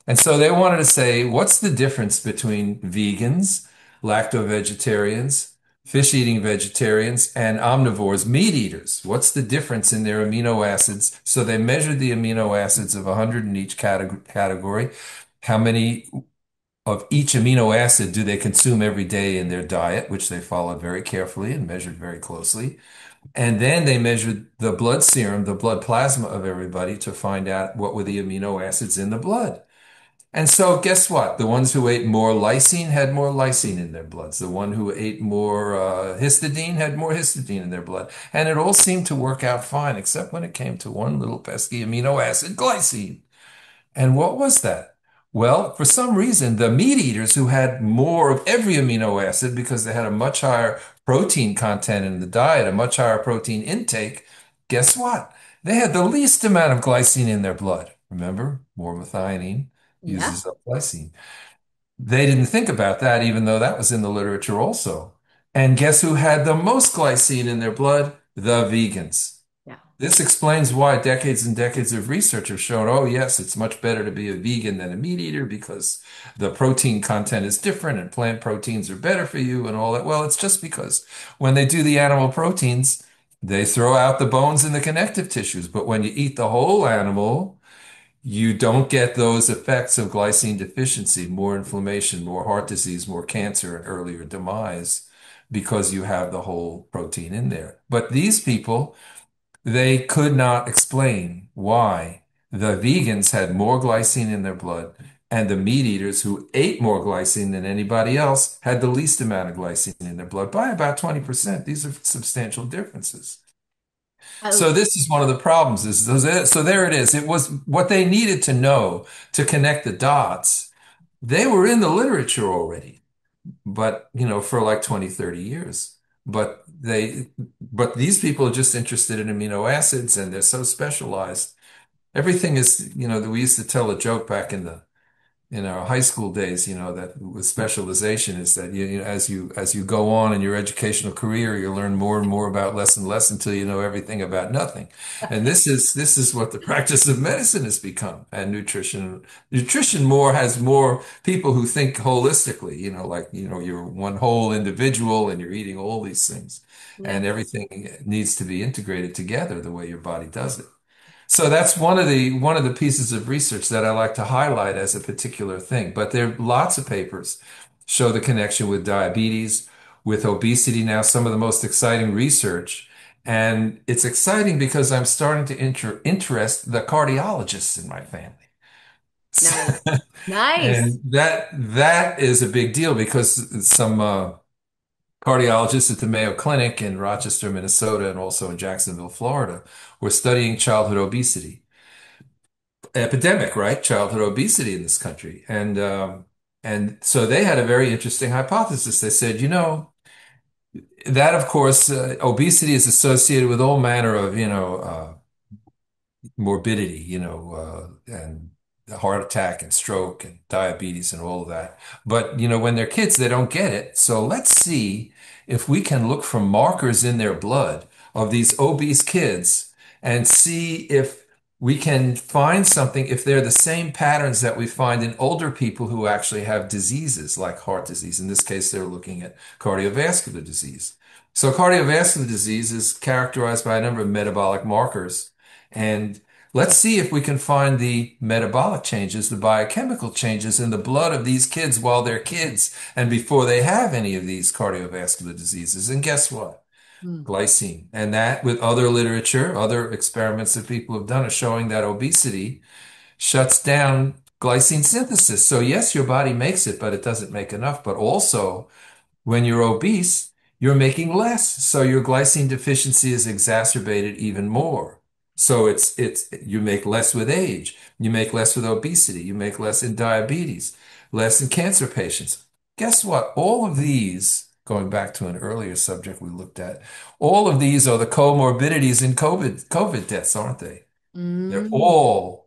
Speaker 1: And so they wanted to say, what's the difference between vegans, lacto-vegetarians, fish-eating vegetarians, and omnivores, meat eaters? What's the difference in their amino acids? So they measured the amino acids of 100 in each category. How many of each amino acid do they consume every day in their diet, which they followed very carefully and measured very closely. And then they measured the blood serum, the blood plasma of everybody to find out what were the amino acids in the blood. And so guess what? The ones who ate more lysine had more lysine in their bloods. The one who ate more histidine had more histidine in their blood. And it all seemed to work out fine, except when it came to one little pesky amino acid, glycine. And what was that? Well, for some reason, the meat eaters who had more of every amino acid because they had a much higher protein content in the diet, a much higher protein intake, guess what? They had the least amount of glycine in their blood. Remember, more methionine
Speaker 2: yeah,
Speaker 1: uses up glycine. They didn't think about that, even though that was in the literature also. And guess who had the most glycine in their blood? The vegans.
Speaker 2: yeah.
Speaker 1: This explains why decades and decades of research have shown, oh, yes, it's much better to be a vegan than a meat eater because the protein content is different and plant proteins are better for you and all that. Well, it's just because when they do the animal proteins, they throw out the bones and the connective tissues. But when you eat the whole animal, you don't get those effects of glycine deficiency, more inflammation, more heart disease, more cancer, and earlier demise because you have the whole protein in there. But these people, they could not explain why the vegans had more glycine in their blood and the meat eaters who ate more glycine than anybody else had the least amount of glycine in their blood by about 20%. These are substantial differences.
Speaker 2: I,
Speaker 1: So this is one of the problems so there it is. It was what they needed to know to connect the dots. They were in the literature already, but for like 20, 30 years. but these people are just interested in amino acids and they're so specialized. Everything is, we used to tell a joke back in our high school days, that with specialization is that as you go on in your educational career, you learn more and more about less and less until you know everything about nothing. And this is what the practice of medicine has become, and nutrition. Nutrition more has more people who think holistically, like you're one whole individual and you're eating all these things,
Speaker 2: Yeah.
Speaker 1: and everything needs to be integrated together the way your body does it. So that's one of the pieces of research that I like to highlight as a particular thing. But there are lots of papers show the connection with diabetes, with obesity now, some of the most exciting research. And it's exciting because I'm starting to interest the cardiologists in my family.
Speaker 2: Nice. Nice.
Speaker 1: And that is a big deal because some cardiologists at the Mayo Clinic in Rochester, Minnesota, and also in Jacksonville, Florida, were studying childhood obesity epidemic, right? Childhood obesity in this country. And so they had a very interesting hypothesis. They said, that of course, obesity is associated with all manner of, morbidity, and heart attack and stroke and diabetes and all of that. But, when they're kids, they don't get it. So let's see if we can look for markers in their blood of these obese kids and see if we can find something, if they're the same patterns that we find in older people who actually have diseases like heart disease. In this case, they're looking at cardiovascular disease. So cardiovascular disease is characterized by a number of metabolic markers. And let's see if we can find the metabolic changes, the biochemical changes in the blood of these kids while they're kids and before they have any of these cardiovascular diseases. And guess what?
Speaker 2: Hmm.
Speaker 1: Glycine. And that with other literature, other experiments that people have done are showing that obesity shuts down glycine synthesis. So yes, your body makes it, but it doesn't make enough. But also when you're obese, you're making less. So your glycine deficiency is exacerbated even more. So you make less with age. You make less with obesity. You make less in diabetes, less in cancer patients. Guess what? All of these, going back to an earlier subject we looked at, all of these are the comorbidities in COVID deaths, aren't they?
Speaker 2: Mm,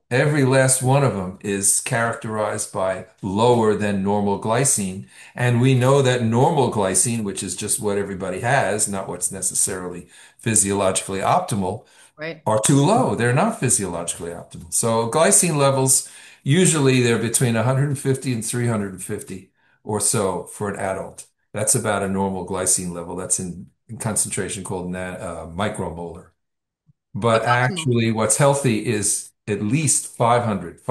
Speaker 1: Every last one of them is characterized by lower than normal glycine. And we know that normal glycine, which is just what everybody has, not what's necessarily physiologically optimal,
Speaker 2: right.
Speaker 1: are too low. They're not physiologically optimal. So glycine levels, usually they're between 150 and 350 or so for an adult. That's about a normal glycine level. That's in concentration called micromolar. But
Speaker 2: That's optimal.
Speaker 1: actually, what's healthy is at least 500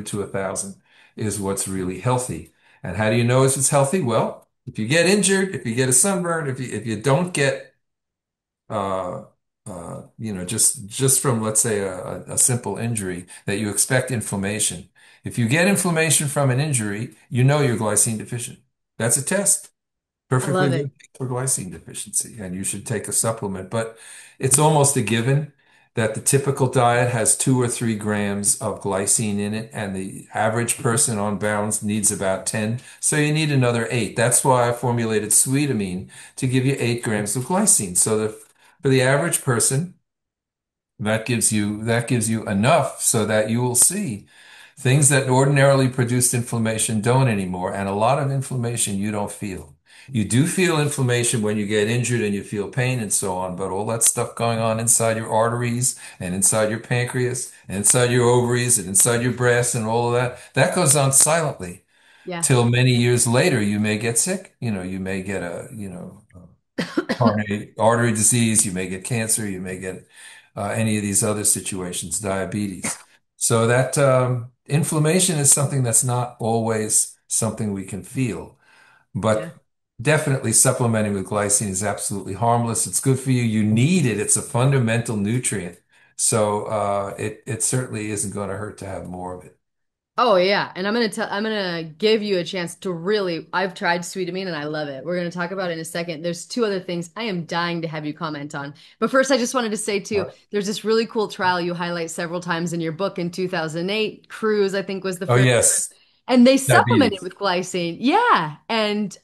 Speaker 1: to 1,000 is what's really healthy. And how do you know if it's healthy? Well, if you get injured, if you get a sunburn, if you don't get, uh, just from, let's say, a simple injury that you expect inflammation. If you get inflammation from an injury, you know you're glycine deficient. That's a test.
Speaker 2: I
Speaker 1: Perfectly
Speaker 2: love it.
Speaker 1: good for glycine deficiency, and you should take a supplement. But it's almost a given that the typical diet has 2 or 3 grams of glycine in it, and the average person on Bounds needs about 10. So you need another 8. That's why I formulated Sweetamine to give you 8 grams of glycine. So for the average person, that gives you enough so that you will see things that ordinarily produced inflammation don't anymore, and a lot of inflammation you don't feel. You do feel inflammation when you get injured and you feel pain and so on, but all that stuff going on inside your arteries and inside your pancreas and inside your ovaries and inside your breast and all of that, that goes on silently
Speaker 2: Yeah.
Speaker 1: till many years later you may get sick. You may get a coronary artery disease, you may get cancer, you may get any of these other situations, diabetes. So that inflammation is something that's not always something we can feel,
Speaker 2: Yeah.
Speaker 1: but definitely supplementing with glycine is absolutely harmless. It's good for you. You need it. It's a fundamental nutrient. So it certainly isn't going to hurt to have more of it.
Speaker 2: Oh yeah, and I'm gonna give you a chance to really. I've tried Sweetamine and I love it. We're gonna talk about it in a second. There's two other things I am dying to have you comment on. But first, I just wanted to say too,
Speaker 1: Right.
Speaker 2: there's this really cool trial you highlight several times in your book in 2008. Cruise, I think, was the
Speaker 1: Oh,
Speaker 2: first.
Speaker 1: yes.
Speaker 2: And they supplemented
Speaker 1: Diabetes.
Speaker 2: with glycine. Yeah. And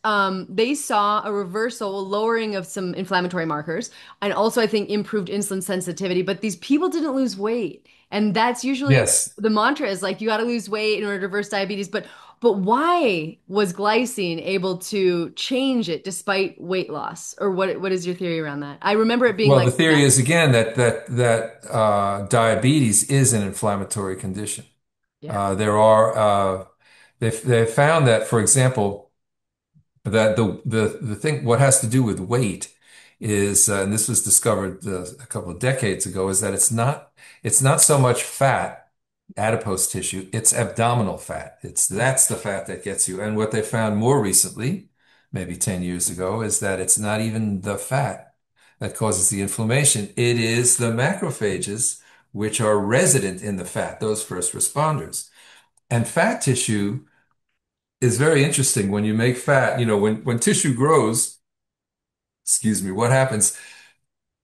Speaker 2: they saw a reversal, a lowering of some inflammatory markers, and also, I think, improved insulin sensitivity. But these people didn't lose weight. And that's usually
Speaker 1: Yes.
Speaker 2: the mantra is like, you got to lose weight in order to reverse diabetes. But why was glycine able to change it despite weight loss? Or what is your theory around that? I remember it being
Speaker 1: Well,
Speaker 2: like,
Speaker 1: the theory is again that diabetes is an inflammatory condition.
Speaker 2: yeah.
Speaker 1: There are they've found that, for example, that the thing what has to do with weight is, and this was discovered a couple of decades ago, is that it's not so much fat, adipose tissue, it's abdominal fat. That's the fat that gets you. And what they found more recently, maybe 10 years ago, is that it's not even the fat that causes the inflammation. It is the macrophages, which are resident in the fat, those first responders. And fat tissue is very interesting. When you make fat, when tissue grows, excuse me, what happens?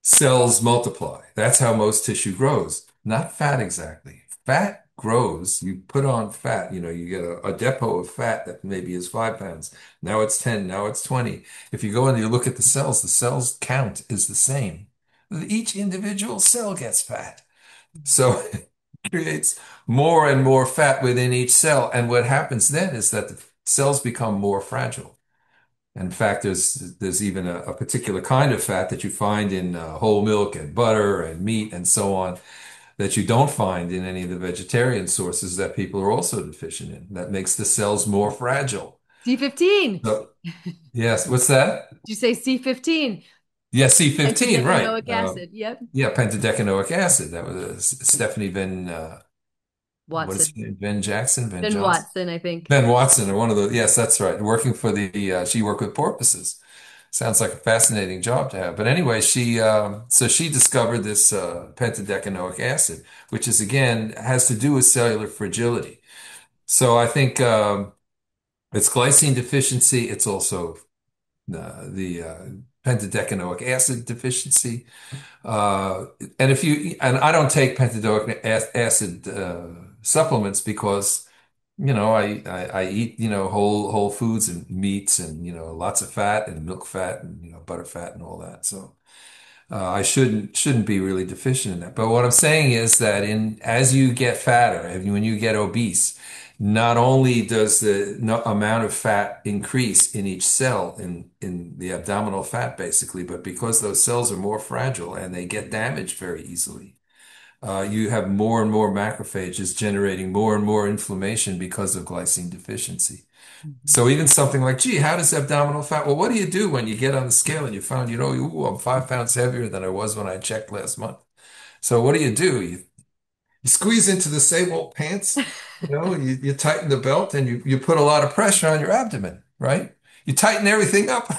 Speaker 1: Cells multiply. That's how most tissue grows. Not fat exactly. Fat grows. You put on fat, you get a depot of fat that maybe is 5 pounds. Now it's 10, now it's 20. If you go and you look at the cells count is the same. Each individual cell gets fat. So it creates more and more fat within each cell. And what happens then is that the cells become more fragile. In fact, there's even a particular kind of fat that you find in whole milk and butter and meat and so on that you don't find in any of the vegetarian sources that people are also deficient in. That makes the cells more fragile.
Speaker 2: C15.
Speaker 1: So, yes, what's that?
Speaker 2: Did you say C15?
Speaker 1: Yeah, C15, right.
Speaker 2: Pentadecanoic acid. Yep.
Speaker 1: Yeah, pentadecanoic acid. That was Stephanie Venn, what is
Speaker 2: Watson.
Speaker 1: it? Venn Jackson, Venn
Speaker 2: Ben
Speaker 1: Johnson?
Speaker 2: Watson, I think.
Speaker 1: Ben Watson, or one of the, yes, that's right. Working for she worked with porpoises. Sounds like a fascinating job to have. But anyway, so she discovered this pentadecanoic acid, which is again has to do with cellular fragility. So I think it's glycine deficiency. It's also the pentadecanoic acid deficiency. Uh, and I don't take acid supplements because I eat, whole foods and meats and, lots of fat and milk fat and, butter fat and all that. So, I shouldn't be really deficient in that. But what I'm saying is that as you get fatter and when you get obese, not only does the no, amount of fat increase in each cell in the abdominal fat basically, but because those cells are more fragile and they get damaged very easily, you have more and more macrophages generating more and more inflammation because of glycine deficiency.
Speaker 2: Mhm.
Speaker 1: So even something like, gee, how does abdominal fat? Well, what do you do when you get on the scale and you found, ooh, I'm 5 pounds heavier than I was when I checked last month? So what do? You squeeze into the sable pants, you tighten the belt and you put a lot of pressure on your abdomen, right? You tighten everything up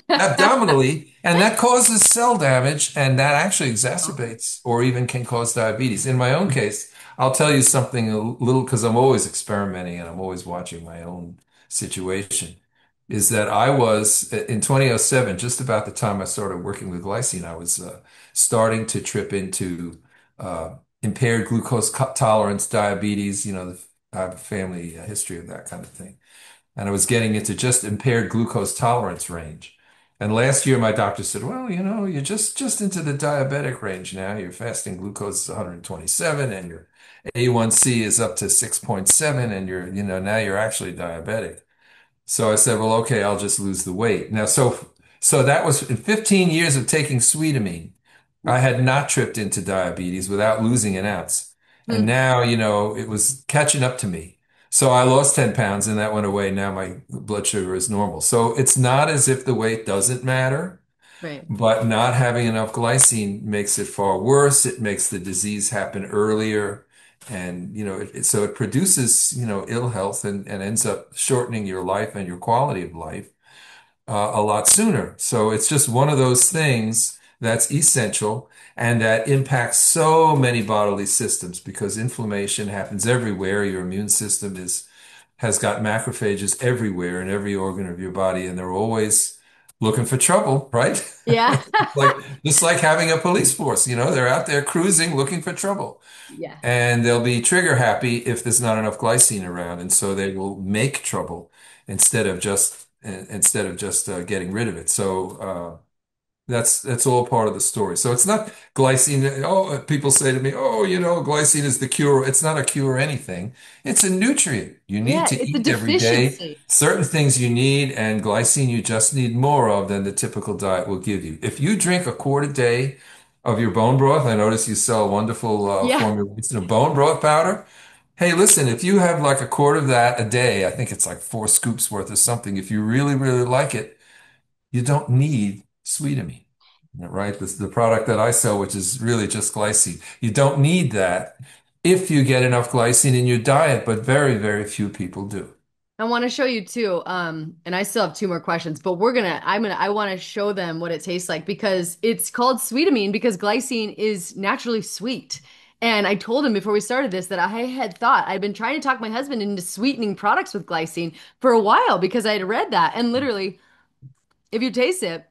Speaker 1: abdominally, and that causes cell damage, and that actually exacerbates or even can cause diabetes. In my own case, I'll tell you something a little because I'm always experimenting and I'm always watching my own situation. Is that I was in 2007, just about the time I started working with glycine, I was starting to trip into impaired glucose tolerance, diabetes. I have a family history of that kind of thing, and I was getting into just impaired glucose tolerance range. And last year, my doctor said, "Well, you're just into the diabetic range now. Your fasting glucose is 127, and your A1C is up to 6.7, and now you're actually diabetic." So I said, well, okay, I'll just lose the weight. Now, so that was in 15 years of taking Sweetamine. I had not tripped into diabetes without losing an ounce. And
Speaker 2: Hmm.
Speaker 1: now, it was catching up to me. So I lost 10 pounds and that went away. Now my blood sugar is normal. So it's not as if the weight doesn't matter,
Speaker 2: Right.
Speaker 1: but not having enough glycine makes it far worse. It makes the disease happen earlier. And, so it produces, ill health and ends up shortening your life and your quality of life a lot sooner. So it's just one of those things that's essential and that impacts so many bodily systems because inflammation happens everywhere. Your immune system has got macrophages everywhere in every organ of your body, and they're always looking for trouble, right?
Speaker 2: Yeah.
Speaker 1: Like just like having a police force, they're out there cruising looking for trouble.
Speaker 2: Yeah.
Speaker 1: And they'll be trigger happy if there's not enough glycine around, and so they will make trouble instead of just getting rid of it. So that's all part of the story. So it's not glycine. Oh, people say to me, "Oh, glycine is the cure." It's not a cure or anything. It's a nutrient. You need
Speaker 2: Yeah,
Speaker 1: to
Speaker 2: it's a
Speaker 1: eat every day.
Speaker 2: deficiency.
Speaker 1: Certain things you need, and glycine you just need more of than the typical diet will give you. If you drink a quart a day of your bone broth, I notice you sell wonderful
Speaker 2: Yeah.
Speaker 1: formulations of bone broth powder. Hey, listen, if you have like a quart of that a day, I think it's like 4 scoops worth or something. If you really, really like it, you don't need Sweetamine, right? This is the product that I sell, which is really just glycine. You don't need that if you get enough glycine in your diet, but very, very few people do.
Speaker 2: I want to show you too. And I still have two more questions, but I want to show them what it tastes like because it's called sweetamine because glycine is naturally sweet. And I told him before we started this that I had thought I'd been trying to talk my husband into sweetening products with glycine for a while because I had read that. And literally, if you taste it,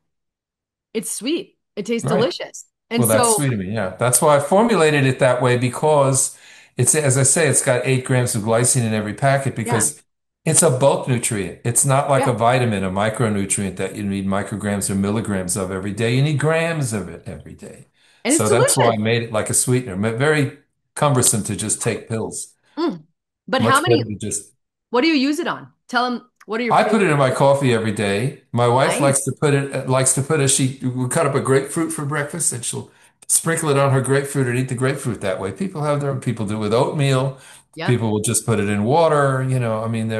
Speaker 2: it's sweet. It tastes
Speaker 1: Right.
Speaker 2: delicious. And
Speaker 1: Well, that's
Speaker 2: so,
Speaker 1: Sweetamine. Yeah. That's why I formulated it that way because as I say, it's got 8 grams of glycine in every packet
Speaker 2: yeah,
Speaker 1: because it's a bulk nutrient. It's not like a
Speaker 2: yeah.
Speaker 1: vitamin, a micronutrient that you need micrograms or milligrams of every day. You need grams of it every day.
Speaker 2: And it's
Speaker 1: So that's why I
Speaker 2: delicious.
Speaker 1: made it like a sweetener. Very cumbersome to just take pills.
Speaker 2: Mm. But how
Speaker 1: Much better
Speaker 2: many,
Speaker 1: to just
Speaker 2: what do you use it on? Tell him, what are your
Speaker 1: I put it
Speaker 2: favorite?
Speaker 1: in my coffee every day. My wife likes to
Speaker 2: Nice.
Speaker 1: put it likes to put a she we cut up a grapefruit for breakfast and she'll sprinkle it on her grapefruit and eat the grapefruit that way. People have their people do it with oatmeal.
Speaker 2: Yep.
Speaker 1: People will just put it in water, I mean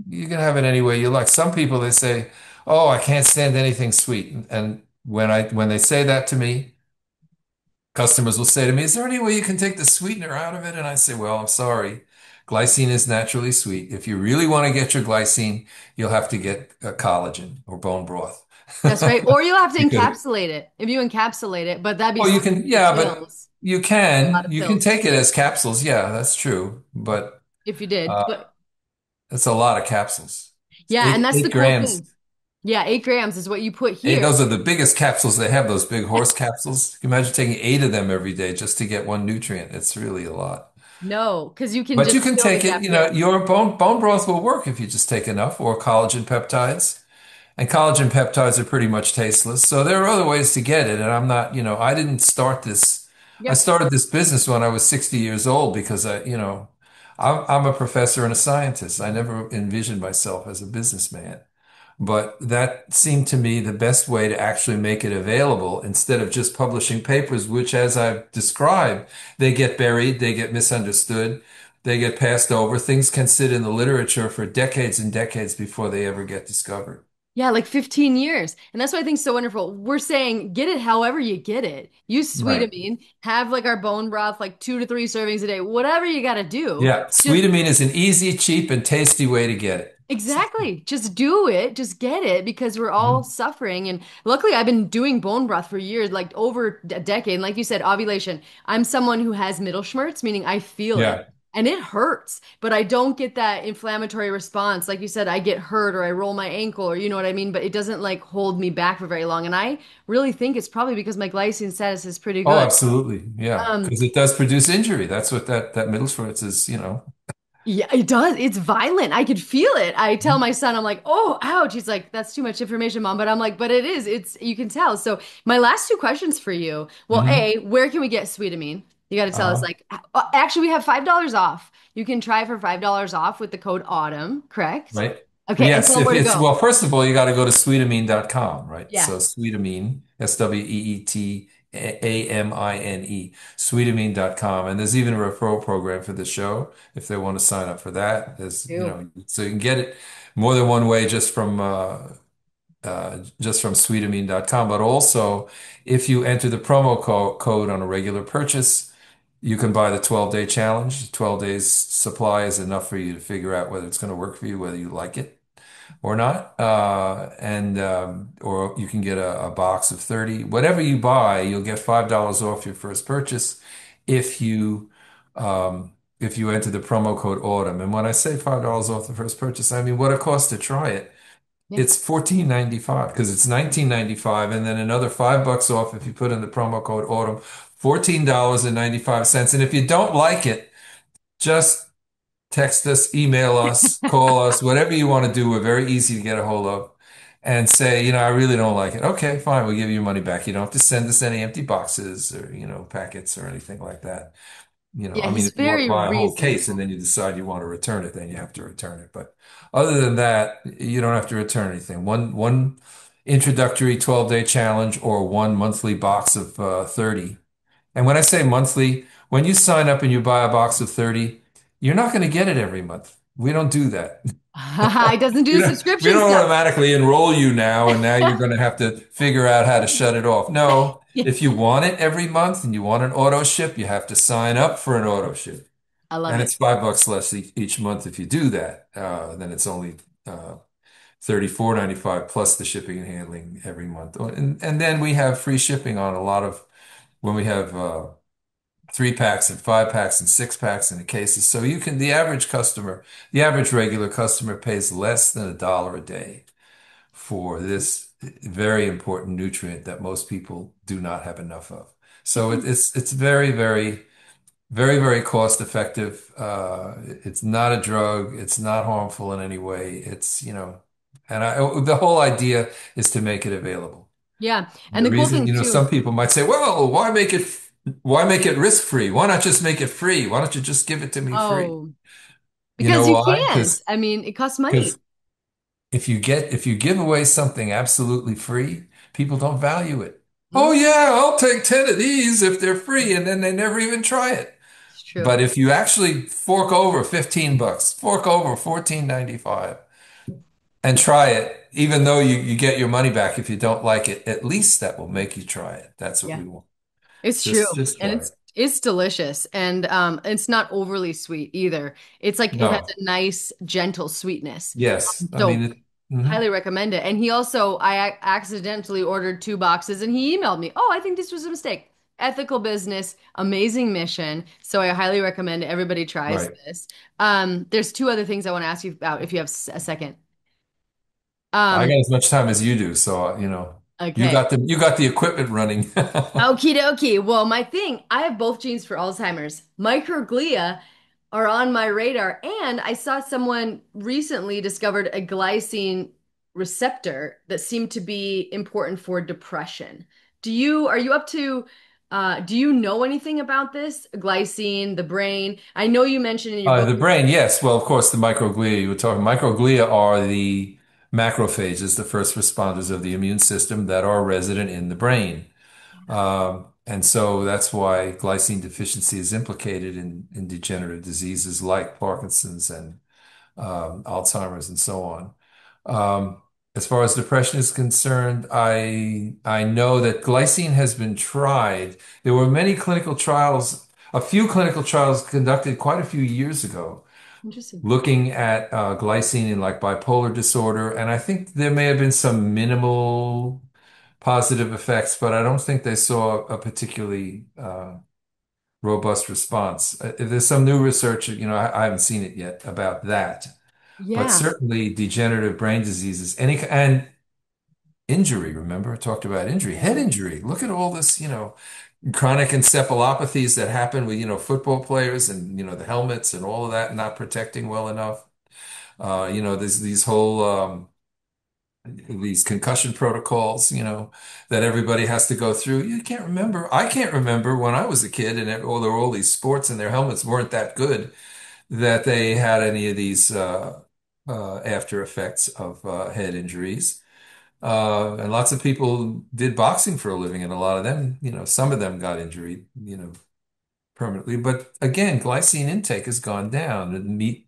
Speaker 1: you can have it any way you like. Some people they say, "Oh, I can't stand anything sweet." And when they say that to me, customers will say to me, "Is there any way you can take the sweetener out of it?" And I say, "Well, I'm sorry. Glycine is naturally sweet. If you really want to get your glycine, you'll have to get collagen or bone broth."
Speaker 2: That's right. Or you'll have to
Speaker 1: Because,
Speaker 2: encapsulate it. If you encapsulate it, but that'd be
Speaker 1: well, you
Speaker 2: sticking
Speaker 1: can,
Speaker 2: to
Speaker 1: yeah, but
Speaker 2: pills.
Speaker 1: you
Speaker 2: A lot
Speaker 1: can,
Speaker 2: of
Speaker 1: you can
Speaker 2: pills.
Speaker 1: take it as capsules. Yeah, that's true. But
Speaker 2: If you did.
Speaker 1: uh,
Speaker 2: But
Speaker 1: it's a lot of capsules. It's
Speaker 2: yeah, and
Speaker 1: eight,
Speaker 2: that's the
Speaker 1: eight
Speaker 2: cool
Speaker 1: grams.
Speaker 2: thing. Yeah, 8 grams is what you put
Speaker 1: Hey,
Speaker 2: here.
Speaker 1: those are the biggest capsules they have, those big horse capsules. You can imagine taking 8 of them every day just to get one nutrient. It's really a lot.
Speaker 2: No, because you can
Speaker 1: But you
Speaker 2: just
Speaker 1: can
Speaker 2: fill the
Speaker 1: take it,
Speaker 2: gap here.
Speaker 1: your bone broth will work if you just take enough, or collagen peptides. And collagen peptides are pretty much tasteless. So there are other ways to get it. And I'm not, I didn't start this. I
Speaker 2: Yep.
Speaker 1: started this business when I was 60 years old because I'm a professor and a scientist. I never envisioned myself as a businessman. But that seemed to me the best way to actually make it available instead of just publishing papers, which, as I've described, they get buried, they get misunderstood, they get passed over. Things can sit in the literature for decades and decades before they ever get discovered.
Speaker 2: Yeah, like 15 years. And that's what I think is so wonderful. We're saying get it however you get it. Use
Speaker 1: Right.
Speaker 2: Sweetamine, have like our bone broth, like 2 to 3 servings a day, whatever you got to do.
Speaker 1: Yeah.
Speaker 2: Just
Speaker 1: Sweetamine is an easy, cheap, and tasty way to get it.
Speaker 2: exactly. Just do it. Just get it because we're all
Speaker 1: Mhm.
Speaker 2: suffering. And luckily, I've been doing bone broth for years, like over a decade. And like you said, ovulation. I'm someone who has middle schmerz, meaning I feel it
Speaker 1: Yeah.
Speaker 2: and it hurts, but I don't get that inflammatory response. Like you said, I get hurt or I roll my ankle or you know what I mean? But it doesn't like hold me back for very long. And I really think it's probably because my glycine status is pretty
Speaker 1: Oh,
Speaker 2: good.
Speaker 1: absolutely. Yeah.
Speaker 2: Um,
Speaker 1: Because it does produce injury. That's what that middle Schwartz is.
Speaker 2: Yeah, it does. It's violent. I could feel it. I tell my son, I'm like, oh, ouch. He's like, that's too much information, mom. But I'm like, but it is. You can tell. So my last two questions for you. Well,
Speaker 1: Hmm.
Speaker 2: A, where can we get Sweetamine? You got to tell us
Speaker 1: Uh-huh.
Speaker 2: like, actually, we have $5 off. You can try for $5 off with the code AUTUMN, correct?
Speaker 1: Right?
Speaker 2: Okay. And
Speaker 1: Yes,
Speaker 2: tell them
Speaker 1: if
Speaker 2: where to
Speaker 1: it's
Speaker 2: go.
Speaker 1: well, first of all, you got to go to sweetamine.com, right?
Speaker 2: Yeah.
Speaker 1: So Sweetamine, Sweetamine, sweetamine.com. And there's even a referral program for the show if they want to sign up for that.
Speaker 2: Ew.
Speaker 1: So you can get it more than one way just from sweetamine.com. But also, if you enter the code on a regular purchase, you can buy the 12-day challenge. 12 days supply is enough for you to figure out whether it's going to work for you, whether you like it or not. And or you can get a box of 30. Whatever you buy, you'll get $5 off your first purchase if you if you enter the promo code AUTUMN. And when I say $5 off the first purchase, I mean what it costs to try it.
Speaker 2: Yeah.
Speaker 1: it's 14.95 because it's 19.95 and then another $5 off if you put in the promo code autumn, $14.95. And if you don't like it, just text us, email us, call us, whatever you want to do. We're very easy to get a hold of and say, I really don't like it. Okay, fine. We'll give you your money back. You don't have to send us any empty boxes or, packets or anything like that.
Speaker 2: Yeah,
Speaker 1: I mean,
Speaker 2: he's
Speaker 1: if you want to
Speaker 2: very
Speaker 1: buy a whole case and
Speaker 2: reasonable.
Speaker 1: then you decide you want to return it, then you have to return it. But other than that, you don't have to return anything. One introductory 12-day challenge or one monthly box of 30. And when I say monthly, when you sign up and you buy a box of 30, you're not going to get it every month. We don't do that.
Speaker 2: He doesn't do the
Speaker 1: We
Speaker 2: subscription
Speaker 1: don't
Speaker 2: stuff.
Speaker 1: automatically enroll you now, and now you're going to have to figure out how to shut it off. No,
Speaker 2: Yeah,
Speaker 1: if you want it every month and you want an auto ship, you have to sign up for an auto ship.
Speaker 2: I love
Speaker 1: And
Speaker 2: it.
Speaker 1: it's $5 less each month if you do that. Then it's only 34.95 plus the shipping and handling every month. And then we have free shipping on a lot of when we have 3 packs and 5 packs and 6 packs in the cases. So the average regular customer pays less than $1 a day for this very important nutrient that most people do not have enough of. So it's very, very, very, very cost effective. It's not a drug. It's not harmful in any way. The whole idea is to make it available.
Speaker 2: Yeah. And
Speaker 1: The
Speaker 2: the cool
Speaker 1: reason,
Speaker 2: thing too,
Speaker 1: some people might say, well, why make it risk free? Why not just make it free? Why don't you just give it to me free?
Speaker 2: oh,
Speaker 1: You
Speaker 2: because
Speaker 1: know
Speaker 2: you
Speaker 1: why?
Speaker 2: can't.
Speaker 1: Because
Speaker 2: I mean, it costs money.
Speaker 1: because if you give away something absolutely free, people don't value it. Oh
Speaker 2: Mm,
Speaker 1: yeah, I'll take 10 of these if they're free, and then they never even try it.
Speaker 2: it's true.
Speaker 1: But if you actually fork over $15, fork over 14.95 and try it, even though you get your money back if you don't like it, at least that will make you try it. That's what
Speaker 2: Yeah.
Speaker 1: we want.
Speaker 2: It's true.
Speaker 1: Just
Speaker 2: And
Speaker 1: try
Speaker 2: it's
Speaker 1: it.
Speaker 2: it's delicious. And it's not overly sweet either. It's like it has
Speaker 1: No.
Speaker 2: a nice, gentle sweetness.
Speaker 1: Yes. I mean
Speaker 2: So
Speaker 1: it. Mhm.
Speaker 2: highly recommend it. And he also, accidentally ordered 2 boxes and he emailed me, oh, I think this was a mistake. Ethical business, amazing mission. So I highly recommend everybody tries
Speaker 1: Right.
Speaker 2: this. There's two other things I want to ask you about if you have a second.
Speaker 1: I
Speaker 2: Um,
Speaker 1: got as much time as you do, so you
Speaker 2: okay.
Speaker 1: got the equipment running.
Speaker 2: Okie dokie. Well, my thing, I have both genes for Alzheimer's. Microglia are on my radar, and I saw someone recently discovered a glycine receptor that seemed to be important for depression. Are you up to, do you know anything about this? Glycine, the brain. I know you mentioned in your book.
Speaker 1: The brain, yes. Well, of course, the microglia you were talking. Microglia are the macrophages, the first responders of the immune system that are resident in the brain. And so that's why glycine deficiency is implicated in degenerative diseases like Parkinson's and Alzheimer's and so on. As far as depression is concerned, I know that glycine has been tried. There were many clinical trials, a few clinical trials conducted quite a few years ago,
Speaker 2: Interesting.
Speaker 1: looking at glycine in like bipolar disorder, and I think there may have been some minimal positive effects, but I don't think they saw a particularly robust response. There's some new research, I haven't seen it yet about that. But
Speaker 2: Yeah.
Speaker 1: certainly degenerative brain diseases, and injury, remember, I talked about injury, head
Speaker 2: Yeah.
Speaker 1: injury. Look at all this, chronic encephalopathies that happen with, football players and, the helmets and all of that not protecting well enough. There's these concussion protocols, that everybody has to go through. You can't remember. I can't remember when I was a kid and there were all these sports and their helmets weren't that good that they had any of these after effects of head injuries. And lots of people did boxing for a living, and a lot of them, some of them got injured, permanently. But again, glycine intake has gone down. And meat,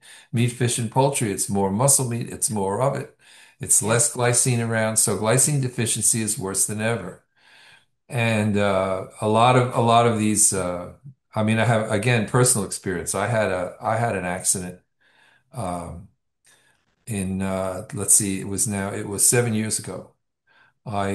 Speaker 1: fish, and poultry, it's more muscle meat, it's more of it. It's
Speaker 2: Yeah.
Speaker 1: less glycine around, so glycine deficiency is worse than ever. And a lot of these, I mean, I have again personal experience. I had an accident um, in let's see, it was 7 years ago. I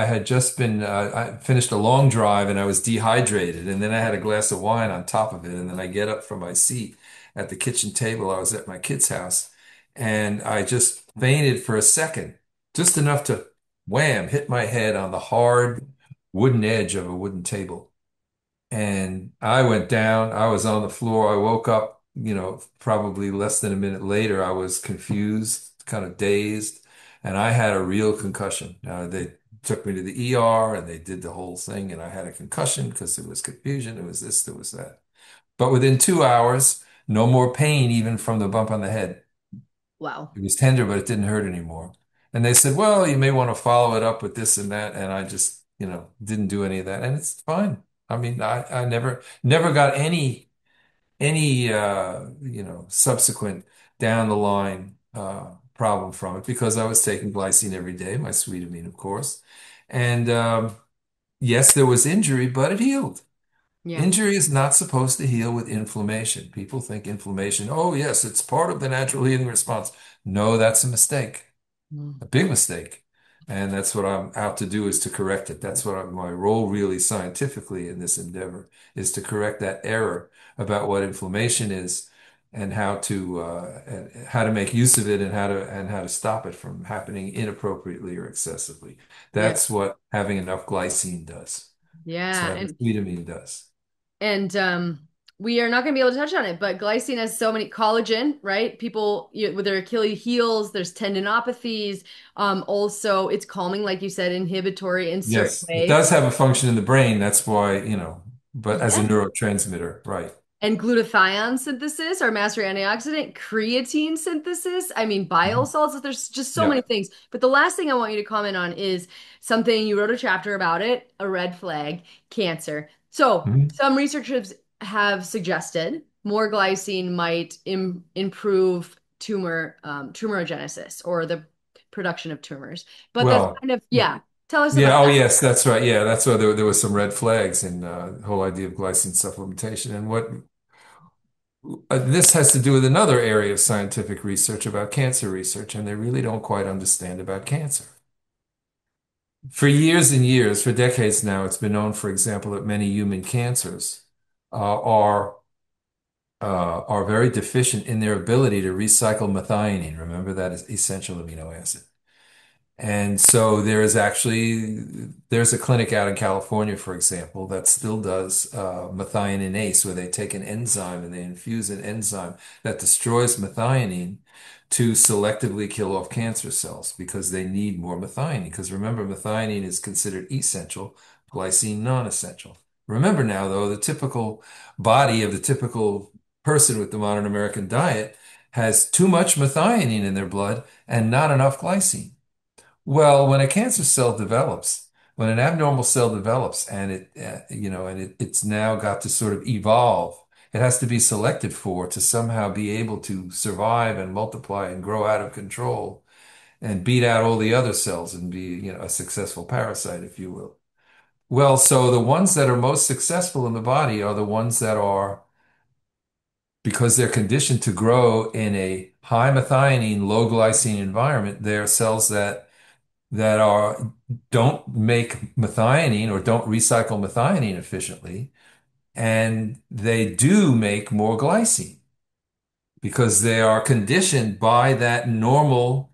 Speaker 1: had just been I finished a long drive and I was dehydrated and then I had a glass of wine on top of it and then I get up from my seat at the kitchen table. I was at my kid's house and I just fainted for a second, just enough to wham, hit my head on the hard wooden edge of a wooden table. And I went down. I was on the floor. I woke up, probably less than a minute later. I was confused, kind of dazed, and I had a real concussion. They took me to the ER and they did the whole thing, and I had a concussion because there was confusion. There was this, there was that. But within 2 hours, no more pain, even from the bump on the head.
Speaker 2: Wow.
Speaker 1: It was tender, but it didn't hurt anymore. And they said, well, you may want to follow it up with this and that. And I just, didn't do any of that. And it's fine. I mean, I never got any subsequent down the line, problem from it because I was taking glycine every day, my Sweetamine, of course. And, yes, there was injury, but it healed.
Speaker 2: Yeah.
Speaker 1: Injury is not supposed to heal with inflammation. People think inflammation, oh, yes, it's part of the natural healing response. No, that's a mistake,
Speaker 2: Mm.
Speaker 1: a big mistake. And that's what I'm out to do is to correct it. That's what my role really scientifically in this endeavor is to correct that error about what inflammation is and how to make use of it and how to stop it from happening inappropriately or excessively.
Speaker 2: Yeah.
Speaker 1: That's what having enough glycine does. That's what
Speaker 2: Yeah.
Speaker 1: having Sweetamine does.
Speaker 2: And we are not going to be able to touch on it, but glycine has so many collagen, right? People with their Achilles heels, there's tendinopathies. Also, it's calming, like you said, inhibitory in certain
Speaker 1: Yes, it
Speaker 2: ways.
Speaker 1: does have a function in the brain. That's why, but as a
Speaker 2: Yeah.
Speaker 1: neurotransmitter, right?
Speaker 2: And glutathione synthesis, our master antioxidant, creatine synthesis. I mean, bile
Speaker 1: Mhm.
Speaker 2: salts. There's just so many
Speaker 1: Yeah.
Speaker 2: things. But the last thing I want you to comment on is something you wrote a chapter about it, a red flag, cancer. So
Speaker 1: Mhm.
Speaker 2: some researchers have suggested more glycine might improve tumorigenesis or the production of tumors. But that's
Speaker 1: Well,
Speaker 2: kind of, yeah. Tell us
Speaker 1: yeah.
Speaker 2: about
Speaker 1: Oh,
Speaker 2: that.
Speaker 1: yes, that's right. Yeah, that's why there was some red flags in the whole idea of glycine supplementation. And what this has to do with another area of scientific research about cancer research, and they really don't quite understand about cancer. For years and years, for decades now, it's been known, for example, that many human cancers are very deficient in their ability to recycle methionine. Remember that is essential amino acid. And so there's a clinic out in California, for example, that still does methionine, where they take an enzyme and they infuse an enzyme that destroys methionine to selectively kill off cancer cells because they need more methionine. Because remember, methionine is considered essential, glycine non-essential. Remember now, though, the typical body of the typical person with the modern American diet has too much methionine in their blood and not enough glycine. Well, when a cancer cell develops, when an abnormal cell develops and it's now got to sort of evolve, it has to be selected for to somehow be able to survive and multiply and grow out of control and beat out all the other cells and be, a successful parasite, if you will. Well, so the ones that are most successful in the body are the ones that are, because they're conditioned to grow in a high methionine, low glycine environment, they're cells that are don't make methionine or don't recycle methionine efficiently, and they do make more glycine because they are conditioned by that normal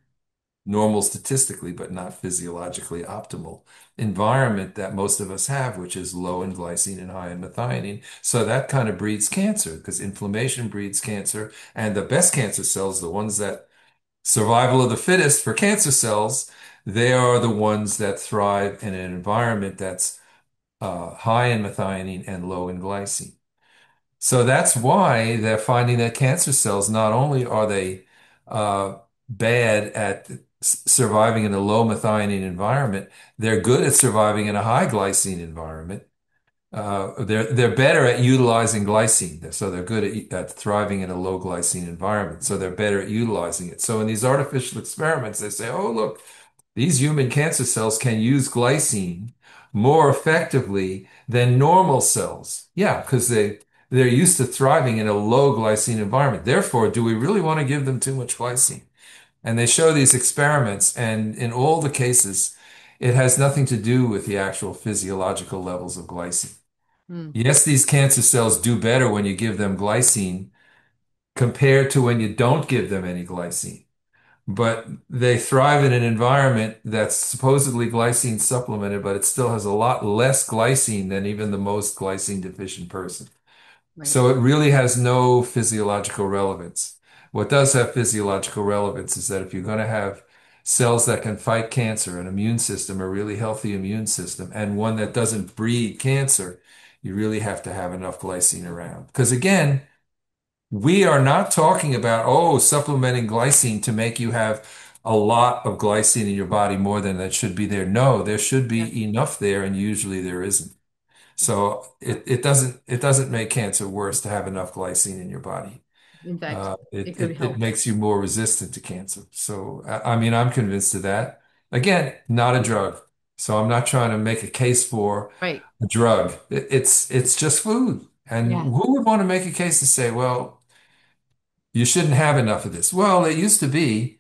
Speaker 1: statistically, but not physiologically optimal environment that most of us have, which is low in glycine and high in methionine. So that kind of breeds cancer because inflammation breeds cancer, and the best cancer cells, the ones that survival of the fittest for cancer cells, they are the ones that thrive in an environment that's high in methionine and low in glycine. So that's why they're finding that cancer cells, not only are they bad at surviving in a low methionine environment, they're good at surviving in a high glycine environment. They're better at utilizing glycine, so they're good at thriving in a low glycine environment. So they're better at utilizing it. So in these artificial experiments, they say, "Oh, look, these human cancer cells can use glycine more effectively than normal cells." Yeah, because they're used to thriving in a low glycine environment. Therefore, do we really want to give them too much glycine? And they show these experiments, and in all the cases, it has nothing to do with the actual physiological levels of glycine.
Speaker 2: Hmm.
Speaker 1: Yes, these cancer cells do better when you give them glycine compared to when you don't give them any glycine. but they thrive in an environment that's supposedly glycine supplemented, but it still has a lot less glycine than even the most glycine deficient person.
Speaker 2: Right.
Speaker 1: So it really has no physiological relevance. What does have physiological relevance is that if you're going to have cells that can fight cancer, an immune system, a really healthy immune system, and one that doesn't breed cancer, you really have to have enough glycine around. Because again, we are not talking about, oh, supplementing glycine to make you have a lot of glycine in your body more than that should be there. No, there should
Speaker 2: Yeah.
Speaker 1: be enough there, and usually there isn't. So it doesn't make cancer worse to have enough glycine in your body.
Speaker 2: In fact, it could
Speaker 1: It
Speaker 2: help.
Speaker 1: makes you more resistant to cancer. So I mean, I'm convinced of that. Again, not a drug. So I'm not trying to make a case for
Speaker 2: Right.
Speaker 1: a drug. It's just food. And
Speaker 2: Yeah.
Speaker 1: who would want to make a case to say, well, you shouldn't have enough of this? Well, it used to be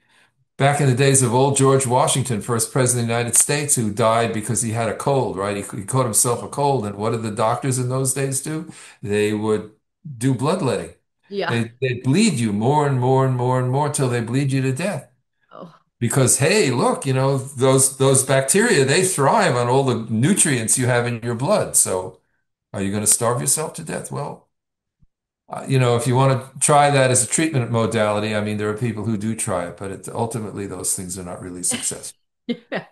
Speaker 1: back in the days of old George Washington, first president of the United States, who died because he had a cold, right? He caught himself a cold. And what did the doctors in those days do? They would do bloodletting.
Speaker 2: Yeah.
Speaker 1: They bleed you more and more and more and more till they bleed you to death.
Speaker 2: Oh,
Speaker 1: Because, hey, look, those bacteria, they thrive on all the nutrients you have in your blood. So are you going to starve yourself to death? Well, if you want to try that as a treatment modality, I mean, there are people who do try it, but ultimately those things are not really successful.
Speaker 2: yeah.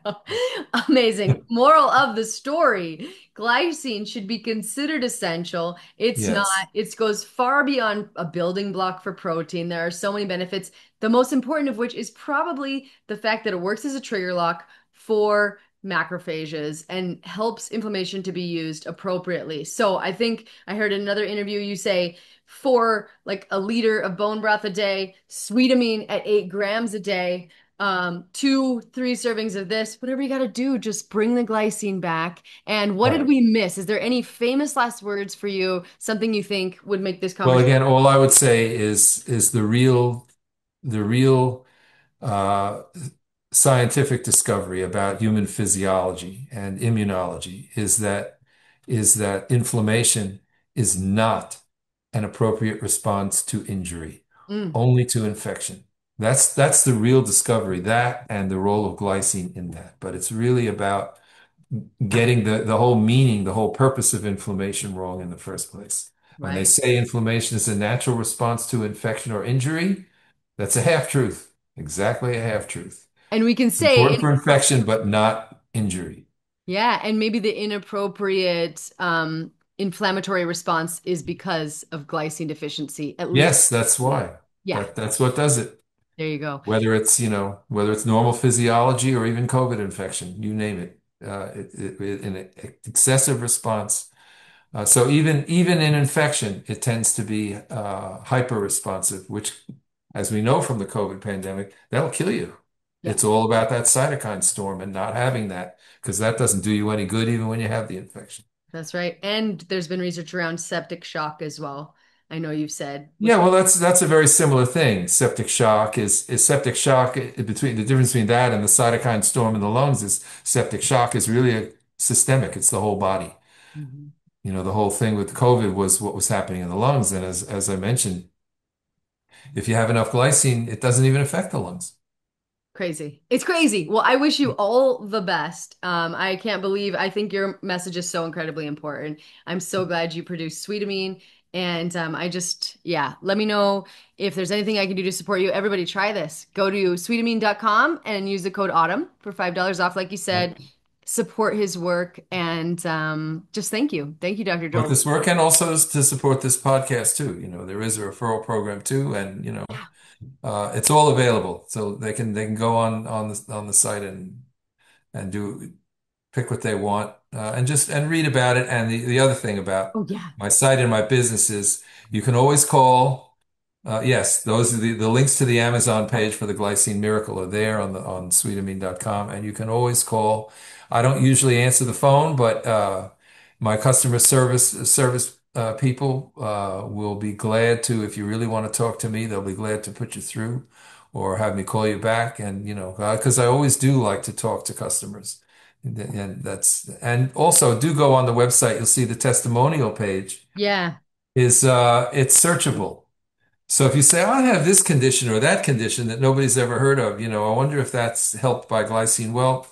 Speaker 2: Amazing. Moral of the story. Glycine should be considered essential. It's not.
Speaker 1: Yes.
Speaker 2: It goes far beyond a building block for protein. There are so many benefits, the most important of which is probably the fact that it works as a trigger lock for macrophages and helps inflammation to be used appropriately. So I think I heard in another interview you say for like a liter of bone broth a day, Sweetamine at 8 grams a day, 2, 3 servings of this, whatever you got to do, just bring the glycine back. And what did
Speaker 1: Right.
Speaker 2: we miss? Is there any famous last words for you? Something you think would make this
Speaker 1: Well,
Speaker 2: conversation?
Speaker 1: again, all I would say is the real uh, scientific discovery about human physiology and immunology is that inflammation is not an appropriate response to injury,
Speaker 2: Mm,
Speaker 1: only to infection. That's the real discovery, that and the role of glycine in that. But it's really about getting the whole meaning, the whole purpose of inflammation wrong in the first place. When they
Speaker 2: right.
Speaker 1: say inflammation is a natural response to infection or injury, that's a half-truth, exactly a half-truth.
Speaker 2: And we can
Speaker 1: It's
Speaker 2: say,
Speaker 1: important for infection, but not injury.
Speaker 2: yeah, and maybe the inappropriate inflammatory response is because of glycine deficiency, at least.
Speaker 1: Yes, that's why.
Speaker 2: Yeah,
Speaker 1: That's what does it.
Speaker 2: there you go.
Speaker 1: Whether it's normal physiology or even COVID infection, you name it. An excessive response. So even in infection, it tends to be hyper responsive, which, as we know from the COVID pandemic, that'll kill you.
Speaker 2: Yeah.
Speaker 1: It's all about that cytokine storm and not having that, because that doesn't do you any good even when you have the infection.
Speaker 2: That's right. And there's been research around septic shock as well. I know you've said,
Speaker 1: Yeah,
Speaker 2: which
Speaker 1: well, that's a very similar thing. Septic shock is septic shock between the difference between that and the cytokine storm in the lungs is septic shock is really a systemic. It's the whole body.
Speaker 2: Mhm.
Speaker 1: The whole thing with COVID was what was happening in the lungs. And as I mentioned, if you have enough glycine, it doesn't even affect the lungs.
Speaker 2: Crazy. It's crazy. Well, I wish you all the best. I can't believe I think your message is so incredibly important. I'm so glad you produced Sweetamine. And yeah, let me know if there's anything I can do to support you. Everybody try this. Go to sweetamine.com and use the code AUTUMN for $5 off, like you said. Support his work and just thank you. Thank you, Dr.
Speaker 1: Support
Speaker 2: Joel.
Speaker 1: this work and also to support this podcast too. There is a referral program too, and
Speaker 2: Yeah.
Speaker 1: it's all available, so they can go on the site and do pick what they want and read about it. And the other thing about
Speaker 2: Oh, yeah.
Speaker 1: my site and my business is you can always call. Yes, those are the links to the Amazon page for the Glycine Miracle are there on sweetamine.com, and you can always call. I don't usually answer the phone, but my customer service people will be glad to. If you really want to talk to me, they'll be glad to put you through or have me call you back. And because I always do like to talk to customers. And also do go on the website. You'll see the testimonial page
Speaker 2: Yeah.
Speaker 1: it's searchable. So if you say, I have this condition or that condition that nobody's ever heard of, I wonder if that's helped by glycine. Well,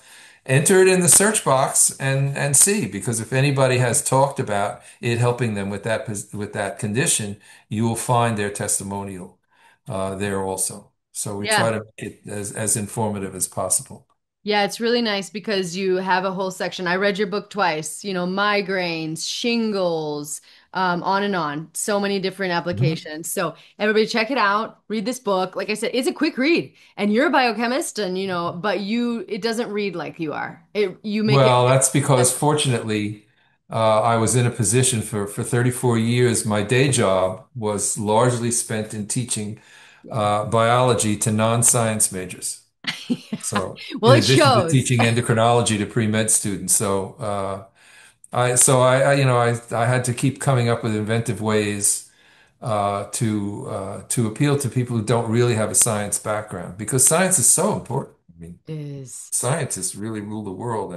Speaker 1: enter it in the search box and see, because if anybody has talked about it helping them with that condition, you will find their testimonial there also. So we try
Speaker 2: Yeah.
Speaker 1: to make it as informative as possible.
Speaker 2: Yeah, it's really nice because you have a whole section. I read your book twice, migraines, shingles, on and on. So many different
Speaker 1: Mhm.
Speaker 2: applications. So everybody check it out. Read this book. Like I said, it's a quick read. And you're a biochemist and but it doesn't read like you are. You make it
Speaker 1: Well, that's
Speaker 2: read.
Speaker 1: because fortunately, I was in a position for 34 years. My day job was largely spent in teaching
Speaker 2: Yeah.
Speaker 1: biology to non-science majors.
Speaker 2: Yeah.
Speaker 1: So,
Speaker 2: Well,
Speaker 1: in
Speaker 2: it
Speaker 1: addition to
Speaker 2: shows.
Speaker 1: teaching endocrinology to pre-med students, I had to keep coming up with inventive ways to appeal to people who don't really have a science background, because science is so important. I mean,
Speaker 2: It is.
Speaker 1: scientists really rule the world,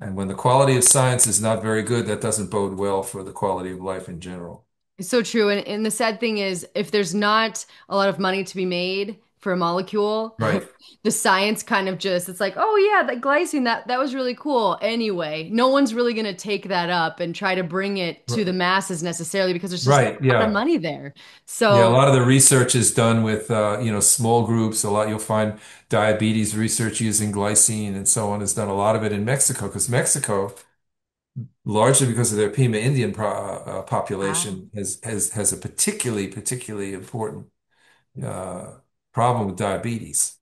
Speaker 1: and when the quality of science is not very good, that doesn't bode well for the quality of life in general.
Speaker 2: It's so true. And the sad thing is, if there's not a lot of money to be made for a molecule,
Speaker 1: Right,
Speaker 2: the science kind of it's like, oh yeah, that glycine, that was really cool. Anyway, no one's really going to take that up and try to bring it to the masses necessarily because there's just
Speaker 1: right,
Speaker 2: not a lot of
Speaker 1: yeah.
Speaker 2: money there.
Speaker 1: Yeah, a
Speaker 2: So
Speaker 1: lot of the research is done with small groups. A lot you'll find diabetes research using glycine and so on is done. A lot of it in Mexico, because Mexico, largely because of their Pima Indian
Speaker 2: ah,
Speaker 1: population, has a particularly important uh, problem with diabetes.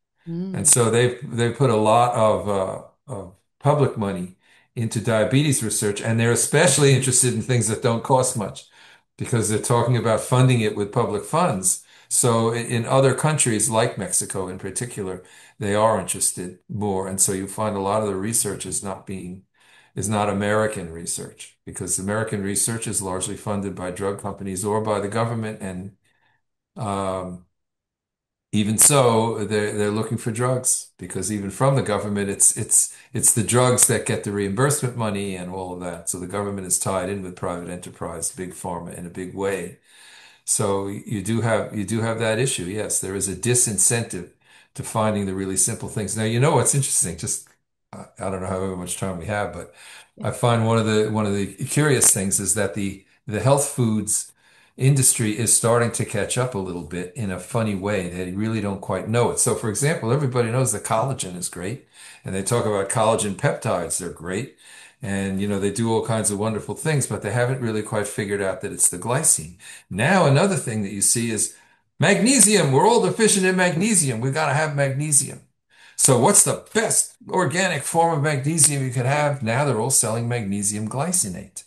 Speaker 1: And
Speaker 2: mm,
Speaker 1: so they've put a lot of public money into diabetes research, and they're especially interested in things that don't cost much because they're talking about funding it with public funds. So in other countries like Mexico in particular, they are interested more. And so you find a lot of the research is not American research, because American research is largely funded by drug companies or by the government. And um, even so, they're looking for drugs, because even from the government, it's the drugs that get the reimbursement money and all of that. So the government is tied in with private enterprise, big pharma in a big way. So you do have that issue. Yes, there is a disincentive to finding the really simple things. Now, you know what's interesting? Just I don't know how much time we have, but I find one of the curious things is that the health foods industry is starting to catch up a little bit in a funny way. They really don't quite know it. So, for example, everybody knows that collagen is great, and they talk about collagen peptides. They're great. And they do all kinds of wonderful things, but they haven't really quite figured out that it's the glycine. Now, another thing that you see is magnesium. We're all deficient in magnesium. We've got to have magnesium. So, what's the best organic form of magnesium you could have? Now they're all selling magnesium glycinate.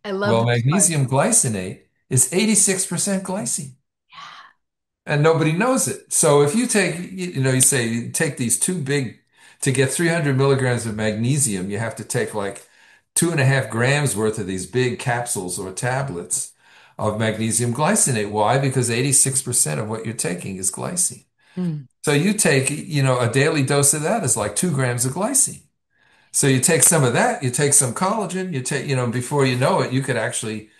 Speaker 2: I love
Speaker 1: Well,
Speaker 2: this part.
Speaker 1: magnesium glycinate is 86% glycine, and nobody knows it. So, if you take, you say you take these two big, to get 300 milligrams of magnesium, you have to take like 2.5 grams worth of these big capsules or tablets of magnesium glycinate. Why? Because 86% of what you're taking is glycine.
Speaker 2: Mm.
Speaker 1: So you take, a daily dose of that is like 2 grams of glycine. So you take some of that, you take some collagen, you take, before you know it, you could actually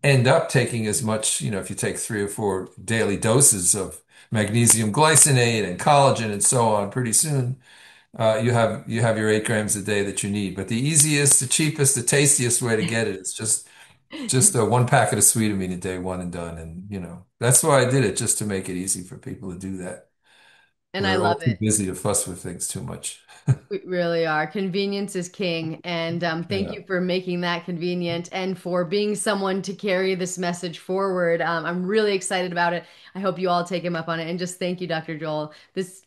Speaker 1: end up taking as much, if you take 3 or 4 daily doses of magnesium glycinate and collagen and so on, pretty soon you have your 8 grams a day that you need. But the easiest, the cheapest, the tastiest way to get it is just one packet of Sweetamine a day, one and done. And that's why I did it, just to make it easy for people to do that.
Speaker 2: And I
Speaker 1: We're all
Speaker 2: love
Speaker 1: too
Speaker 2: it.
Speaker 1: busy to fuss with things too much.
Speaker 2: We really are. Convenience is king. And thank
Speaker 1: Yeah.
Speaker 2: you for making that convenient and for being someone to carry this message forward. I'm really excited about it. I hope you all take him up on it. And just thank you, Dr. Joel.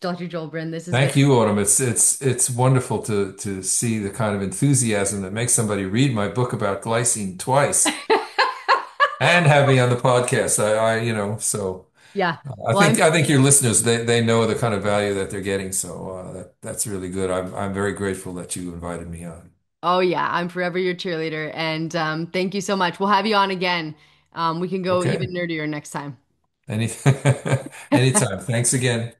Speaker 2: Dr. Joel Brind. This has been.
Speaker 1: Thank you, Autumn. It's wonderful to see the kind of enthusiasm that makes somebody read my book about glycine twice and have me on the podcast. So
Speaker 2: Yeah.
Speaker 1: I
Speaker 2: Well,
Speaker 1: think I think your listeners, they know the kind of value that they're getting. So that's really good. I'm very grateful that you invited me on.
Speaker 2: oh yeah, I'm forever your cheerleader. And thank you so much. We'll have you on again. We can go even
Speaker 1: Okay.
Speaker 2: nerdier next time.
Speaker 1: Any anytime. Thanks again.